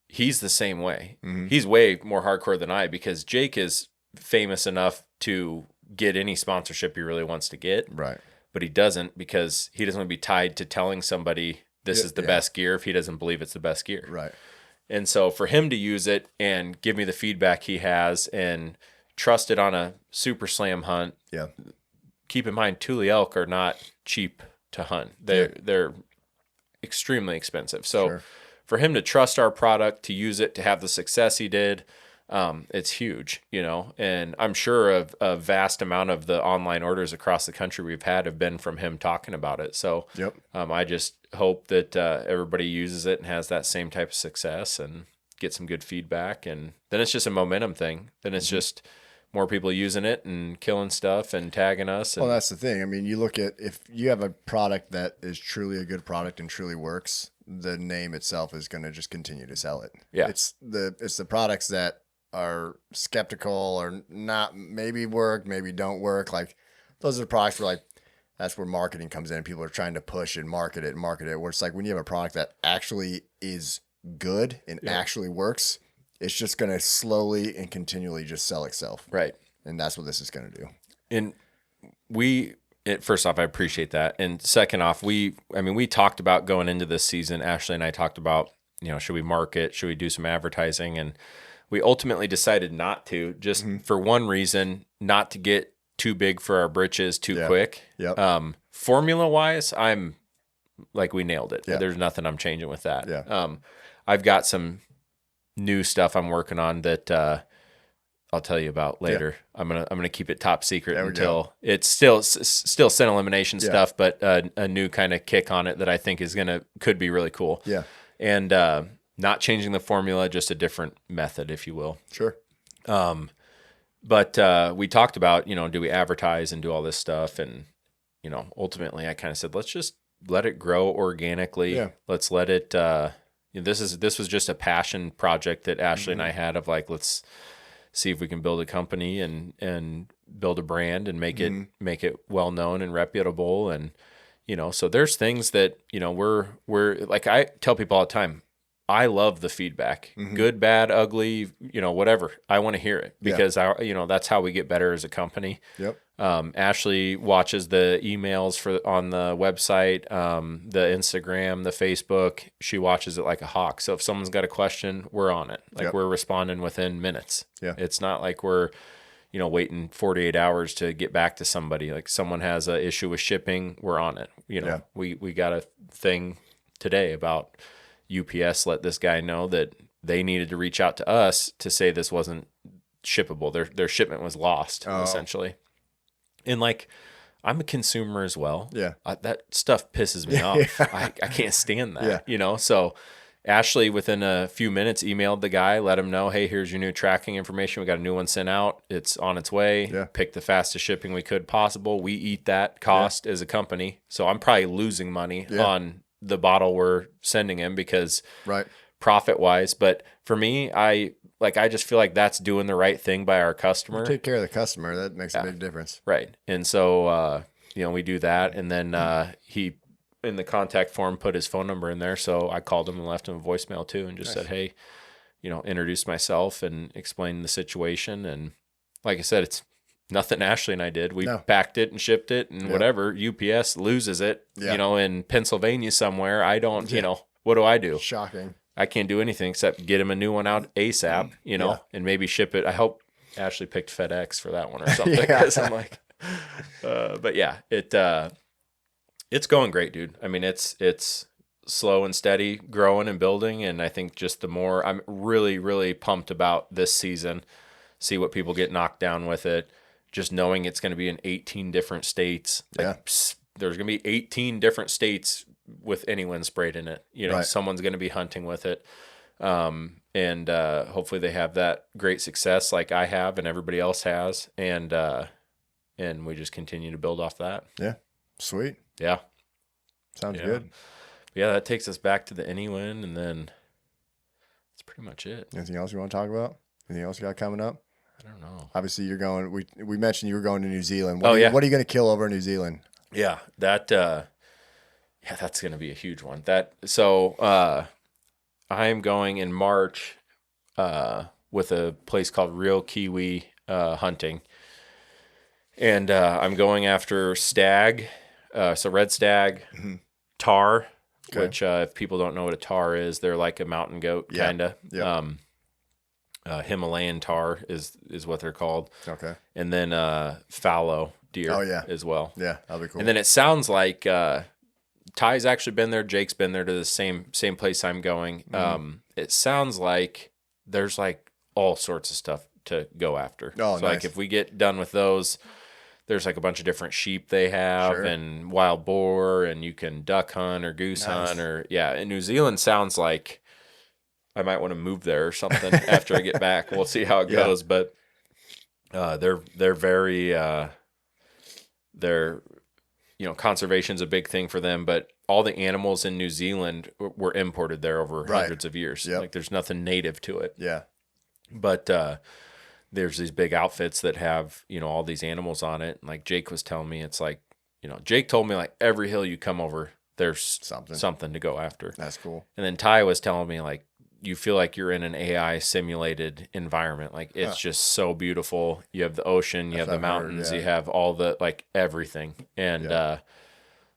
he's the same way. He's way more hardcore than I, because Jake is famous enough to get any sponsorship he really wants to get. Right. But he doesn't, because he doesn't want to be tied to telling somebody this is the best gear if he doesn't believe it's the best gear. Right. And so for him to use it and give me the feedback he has and trust it on a super slam hunt. Yeah. Keep in mind, Thule elk are not cheap to hunt. They're extremely expensive. So for him to trust our product, to use it, to have the success he did, it's huge, and I'm sure a vast amount of the online orders across the country we've had have been from him talking about it. So I just hope that everybody uses it and has that same type of success and get some good feedback. And then it's just a momentum thing. Then it's just more people using it and killing stuff and tagging us. Well, that's the thing. I mean, you look at, if you have a product that is truly a good product and truly works, the name itself is going to just continue to sell it. Yeah. It's the products that are skeptical or not, maybe work, maybe don't work. Like those are the products where, like, that's where marketing comes in. People are trying to push and market it, where it's like when you have a product that actually is good and actually works, it's just going to slowly and continually just sell itself. Right. And that's what this is going to do. And first off, I appreciate that. And second off, we talked about going into this season, Ashley and I talked about, should we market? Should we do some advertising? And we ultimately decided not to, just for one reason, not to get too big for our britches too quick. Yep. Formula-wise, I'm like, we nailed it. Yeah. There's nothing I'm changing with that. Yeah. I've got some new stuff I'm working on that I'll tell you about later. Yeah. I'm gonna keep it top secret until it's still scent elimination stuff, but a new kind of kick on it that I think could be really cool. Yeah. And not changing the formula, just a different method, if you will. Sure. But we talked about, do we advertise and do all this stuff? And, ultimately I kind of said, let's just let it grow organically. Yeah. Let's let it, this was just a passion project that Ashley and I had of like, let's see if we can build a company and build a brand and make it well known and reputable. And, so there's things that, we're like, I tell people all the time, I love the feedback, good, bad, ugly, whatever. I want to hear it because that's how we get better as a company. Yep. Ashley watches the emails on the website, the Instagram, the Facebook. She watches it like a hawk. So if someone's got a question, we're on it. Like we're responding within minutes. Yeah. It's not like we're, waiting 48 hours to get back to somebody. Like someone has an issue with shipping, we're on it. We got a thing today about UPS let this guy know that they needed to reach out to us to say this wasn't shippable. Their shipment was lost, essentially. And like, I'm a consumer as well. Yeah. That stuff pisses me off. I can't stand that, So Ashley, within a few minutes, emailed the guy, let him know, hey, here's your new tracking information. We got a new one sent out. It's on its way. Yeah. Pick the fastest shipping we could possible. We eat that cost as a company. So I'm probably losing money on the bottle we're sending him because profit wise. But for me, I just feel like that's doing the right thing by our customer. Take care of the customer. That makes a big difference. Right. And so, we do that. And then he, in the contact form, put his phone number in there. So I called him and left him a voicemail too and just said, hey, introduced myself and explained the situation. And, like I said, it's nothing Ashley and I did. We No. packed it and shipped it and whatever. UPS loses it, in Pennsylvania somewhere. I don't, what do I do? Shocking. I can't do anything except get him a new one out ASAP, and maybe ship it. I hope Ashley picked FedEx for that one or something. Because I'm like, but yeah, it's going great, dude. I mean, it's slow and steady, growing and building. And I think just the more, I'm really, really pumped about this season, see what people get knocked down with it. Just knowing it's going to be in 18 different states. There's going to be 18 different states with Anywind sprayed in it. Someone's going to be hunting with it. And hopefully they have that great success like I have and everybody else has. And we just continue to build off that. Yeah. Sweet. Yeah. Sounds good. Yeah, that takes us back to the Anywind, and then that's pretty much it. Anything else you want to talk about? Anything else you got coming up? I don't know. Obviously, you're going. We mentioned you were going to New Zealand. What are you going to kill over in New Zealand? Yeah, that's going to be a huge one. I am going in March with a place called Real Kiwi Hunting, and I'm going after stag, so red stag, tar. Okay. Which, if people don't know what a tar is, they're like a mountain goat, kind of. Yeah. Himalayan tar is what they're called. Okay. And then fallow deer as well. Yeah, that'll be cool. And then it sounds like Ty's actually been there. Jake's been there to the same place I'm going. It sounds like there's like all sorts of stuff to go after. Oh, so nice. Like if we get done with those, there's like a bunch of different sheep they have and wild boar, and you can duck hunt or goose hunt and New Zealand sounds like I might want to move there or something after I get back. We'll see how it goes, but they're very conservation's a big thing for them, but all the animals in New Zealand were imported there over hundreds of years. Yep. Like there's nothing native to it. Yeah. But there's these big outfits that have, all these animals on it. And like Jake was telling me, it's like, Jake told me like every hill you come over, there's something to go after. That's cool. And then Ty was telling me like, you feel like you're in an AI simulated environment. Like it's just so beautiful. You have the ocean, you have the mountains, you have all the, like everything. And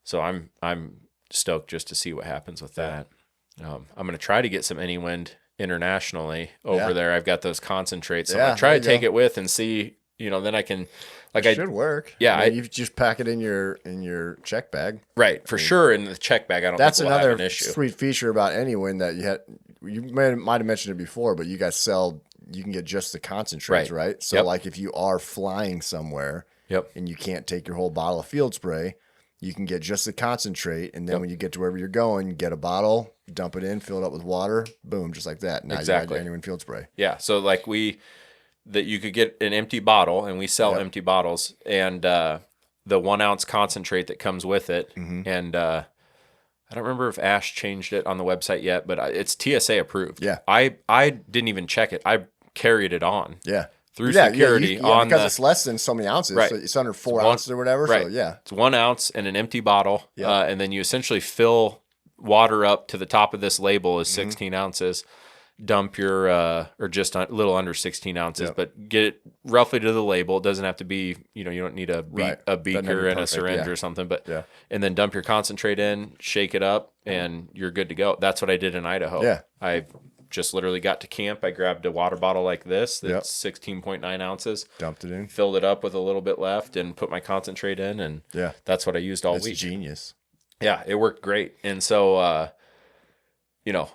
so I'm stoked just to see what happens with that. I'm going to try to get some Anywind internationally over there. I've got those concentrates. So I'm going to try to take it with and see, then I can, like it should work. Yeah. You just pack it in your check bag. Right. For sure. In the check bag, I don't think we'll have an issue. Sweet feature about Anywind that you might have mentioned it before, but you guys you can get just the concentrates, right? So like if you are flying somewhere and you can't take your whole bottle of field spray, you can get just the concentrate, and then when you get to wherever you're going, you get a bottle, dump it in, fill it up with water, boom, just like that. Now you got your Anywind Field Spray. Yeah, so like that you could get an empty bottle, and we sell empty bottles, and the 1 ounce concentrate that comes with it, and I don't remember if Ash changed it on the website yet, but it's TSA approved. Yeah, I didn't even check it. I carried it on. Yeah. Through security because it's less than so many ounces. Right. So it's under 4 ounces or whatever. Right. So it's 1 ounce and an empty bottle. And then you essentially fill water up to the top of this label is 16 ounces. Dump your, or just a little under 16 ounces, but get it roughly to the label. It doesn't have to be, you don't need a beaker and a syringe or something, but, and then dump your concentrate in, shake it up, and you're good to go. That's what I did in Idaho. Yeah. I just literally got to camp. I grabbed a water bottle like this that's 16.9 ounces. Dumped it in. Filled it up with a little bit left and put my concentrate in, and that's what I used all week. That's genius. Yeah, it worked great. And so,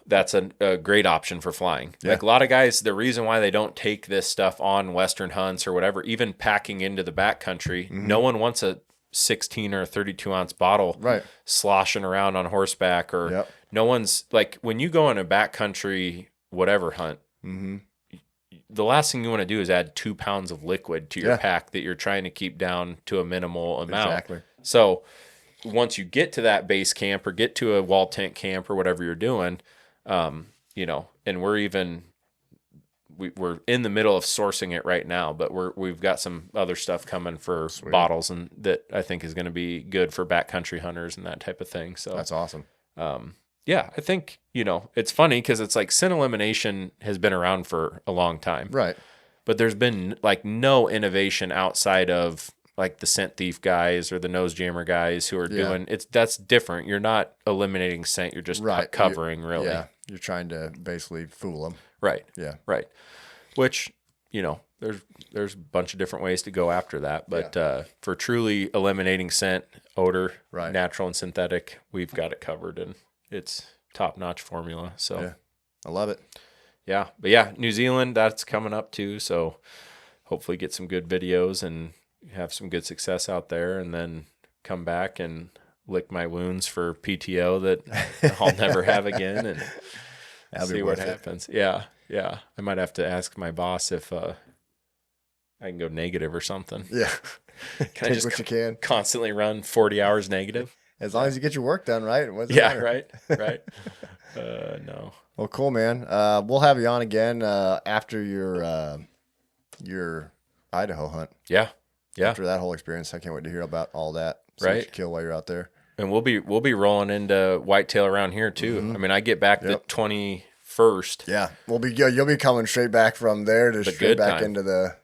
that's a great option for flying. Yeah. Like a lot of guys, the reason why they don't take this stuff on Western hunts or whatever, even packing into the backcountry, no one wants a 16 or 32 ounce bottle sloshing around on horseback, or no one's like, when you go on a backcountry whatever hunt, the last thing you want to do is add 2 pounds of liquid to your pack that you're trying to keep down to a minimal amount. Exactly. So once you get to that base camp or get to a wall tent camp or whatever you're doing, and we're in the middle of sourcing it right now, but we've got some other stuff coming for bottles, and that I think is going to be good for backcountry hunters and that type of thing. So that's awesome. I think, it's funny because it's like scent elimination has been around for a long time. Right. But there's been like no innovation outside of like the scent thief guys or the nose jammer guys who are doing that's different. You're not eliminating scent. You're just covering really. Yeah. You're trying to basically fool them. Right. Yeah. Right. Which, there's a bunch of different ways to go after that. But for truly eliminating scent, odor, natural and synthetic, we've got it covered, and it's top-notch formula. So yeah. I love it. Yeah. But yeah, New Zealand, that's coming up too. So hopefully get some good videos and have some good success out there, and then come back and lick my wounds for PTO that I'll never have again, and see what happens. Yeah. Yeah. I might have to ask my boss if I can go negative or something. Yeah. Can I just what you can. Constantly run 40 hours negative? As long as you get your work done, right? Right. No. Well, cool, man. We'll have you on again after your Idaho hunt. Yeah. Yeah. After that whole experience, I can't wait to hear about all that. Right. Kill while you're out there. And we'll be rolling into whitetail around here too. Mm-hmm. I mean, I get back the 21st. Yeah. You'll be coming straight back from there to straight back into the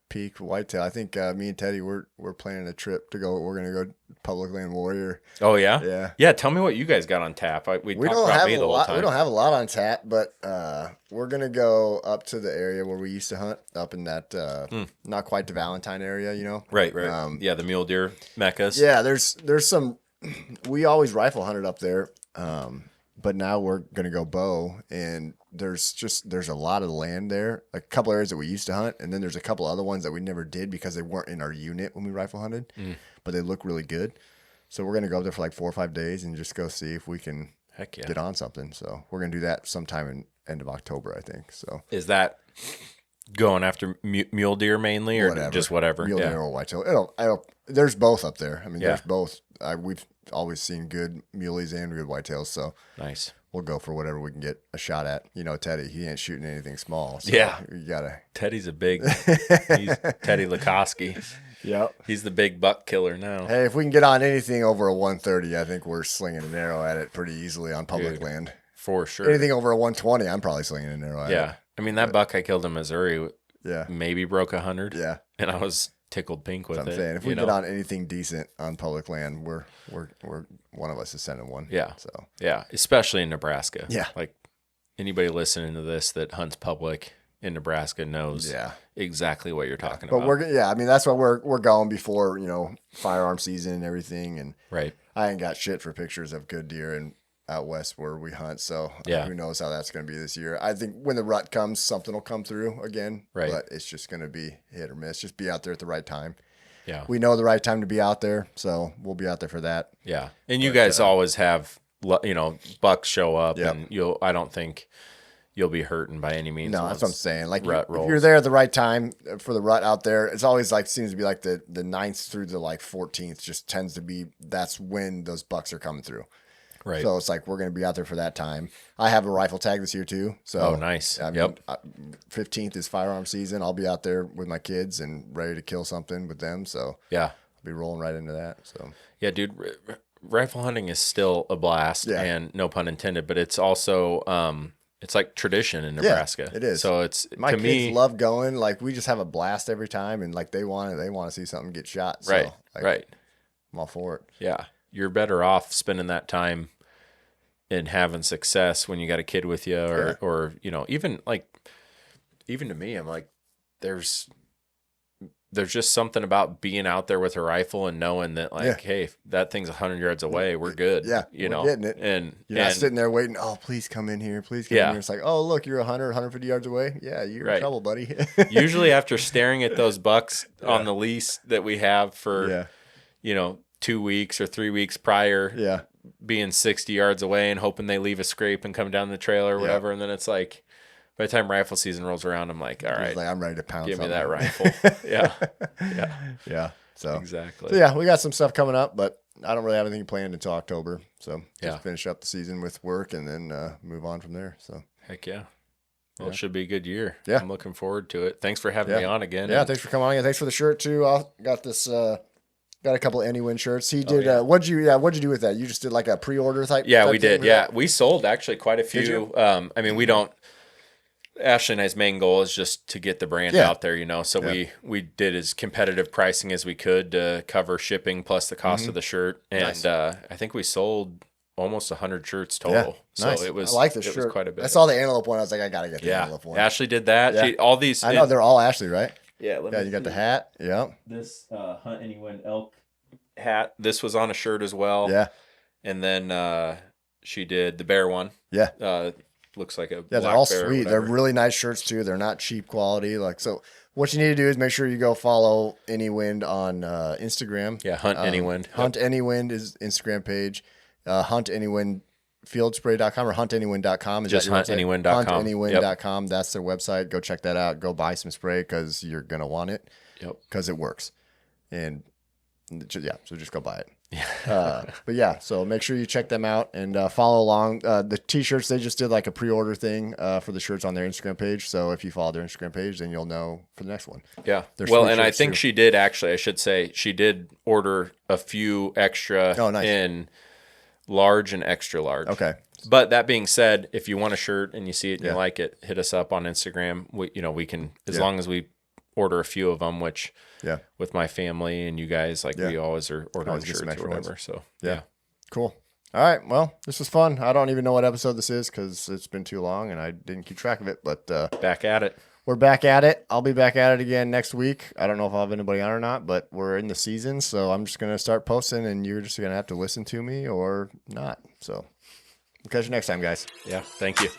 peak whitetail. I think me and Teddy we're planning a trip to go. We're gonna go Public Land Warrior. Oh yeah, yeah, yeah. Tell me what you guys got on tap. We don't have a lot. We don't have a lot on tap, but we're gonna go up to the area where we used to hunt, up in that not quite the Valentine area, Right. Yeah, the mule deer meccas. Yeah, there's some. We always rifle hunted up there, but now we're gonna go bow, and there's a lot of land there. A couple areas that we used to hunt, and then there's a couple other ones that we never did because they weren't in our unit when we rifle hunted, but they look really good. So we're gonna go up there for like 4 or 5 days and just go see if we can get on something. So we're gonna do that sometime in end of October, I think. So is that going after mule deer mainly, or just whatever? Mule deer or whitetail. There's both up there. I mean, there's both. We've always seen good muleys and good whitetails. So nice. We'll go for whatever we can get a shot at. Teddy, he ain't shooting anything small. So you gotta. Teddy's he's Teddy Lukoski. Yep. He's the big buck killer now. Hey, if we can get on anything over a 130, I think we're slinging an arrow at it pretty easily on public land. For sure. Anything over a 120, I'm probably slinging an arrow at it. Yeah. I mean, that buck I killed in Missouri maybe broke 100. Yeah. And I was tickled pink with it. I'm saying, if we get on anything decent on public land, we're one of us is sending one. Yeah. So yeah, especially in Nebraska. Yeah. Like anybody listening to this that hunts public in Nebraska knows exactly what you're talking about. But I mean, that's what we're going before, firearm season and everything. And I ain't got shit for pictures of good deer and out west where we hunt. So who knows how that's going to be this year. I think when the rut comes, something will come through again, but it's just going to be hit or miss. Just be out there at the right time. Yeah. We know the right time to be out there. So we'll be out there for that. Yeah. And you guys always have, bucks show up and I don't think you'll be hurting by any means. No, that's what I'm saying. Like if you're there at the right time for the rut out there, it's always seems to be like the 9th through the 14th just tends to be, that's when those bucks are coming through. Right. So it's we're going to be out there for that time. I have a rifle tag this year too. So nice. 15th is firearm season. I'll be out there with my kids and ready to kill something with them. So I'll be rolling right into that. So yeah, dude, rifle hunting is still a blast and no pun intended, but it's also, it's like tradition in Nebraska. Yeah, it is. So it's, my to kids me, love going. We just have a blast every time, and they want to see something get shot. So, right. I'm all for it. Yeah. You're better off spending that time and having success when you got a kid with you or even to me, I'm like, there's just something about being out there with a rifle and knowing that hey, that thing's 100 yards away, we're good. Yeah. We're getting it. And you're not sitting there waiting. Oh, please come in here. Please come in here. It's like, oh, look, you're 150 yards away. Yeah. You're in trouble, buddy. Usually after staring at those bucks on the lease that we have for, 2 weeks or 3 weeks prior, being 60 yards away and hoping they leave a scrape and come down the trail or whatever. And then it's like, by the time rifle season rolls around, I'm like, all right, I'm ready to pound give something. me that rifle. Yeah. So exactly. So we got some stuff coming up, but I don't really have anything planned until October. So just finish up the season with work and then move on from there. So heck yeah. Well, it should be a good year. Yeah. I'm looking forward to it. Thanks for having me on again. Yeah. Thanks for coming on. Thanks for the shirt too. I got this, got a couple of Anywind shirts. He did. What'd you do with that? You just did a pre-order type. Yeah, we did. Yeah, we sold actually quite a few. I mean, we don't Ashley and I's main goal is just to get the brand out there, you know. So we did as competitive pricing as we could to cover shipping plus the cost of the shirt. And I think we sold almost 100 shirts total. Yeah. Nice. So it was, I like the shirt. Was quite a bit. I saw the Antelope one. I was like, I got to get the Antelope one. Ashley did that. Yeah. All these. I know they're all Ashley, right? Yeah. You got the hat. Yep. This Hunt Anywind elk hat. This was on a shirt as well. Yeah. And then she did the bear one. Yeah. Looks like a they're all sweet. They're really nice shirts too. They're not cheap quality. So what you need to do is make sure you go follow Anywind on Instagram. Yeah, Hunt Anywind. Hunt Anywind is Instagram page. HuntAnywindFieldSpray.com or HuntAnywind.com. Just HuntAnywind.com. HuntAnywind.com. That's their website. Go check that out. Go buy some spray because you're gonna want it. Yep. Because it works. And so just go buy it. But yeah, so make sure you check them out and follow along. The t-shirts, they just did like a pre-order thing for the shirts on their Instagram page. So if you follow their Instagram page, then you'll know for the next one. Yeah. Well, and I think she did actually, I should say, she did order a few extra in large and extra large. Okay. But that being said, if you want a shirt and you see it and you like it, hit us up on Instagram. We can, as long as we order a few of them, which with my family and you guys, we always are ordering shirts or whatever. Ones. So yeah. Cool. All right. Well, this was fun. I don't even know what episode this is because it's been too long and I didn't keep track of it, but back at it. We're back at it. I'll be back at it again next week. I don't know if I'll have anybody on or not, but we're in the season, so I'm just going to start posting and you're just going to have to listen to me or not. So we'll catch you next time, guys. Yeah. Thank you.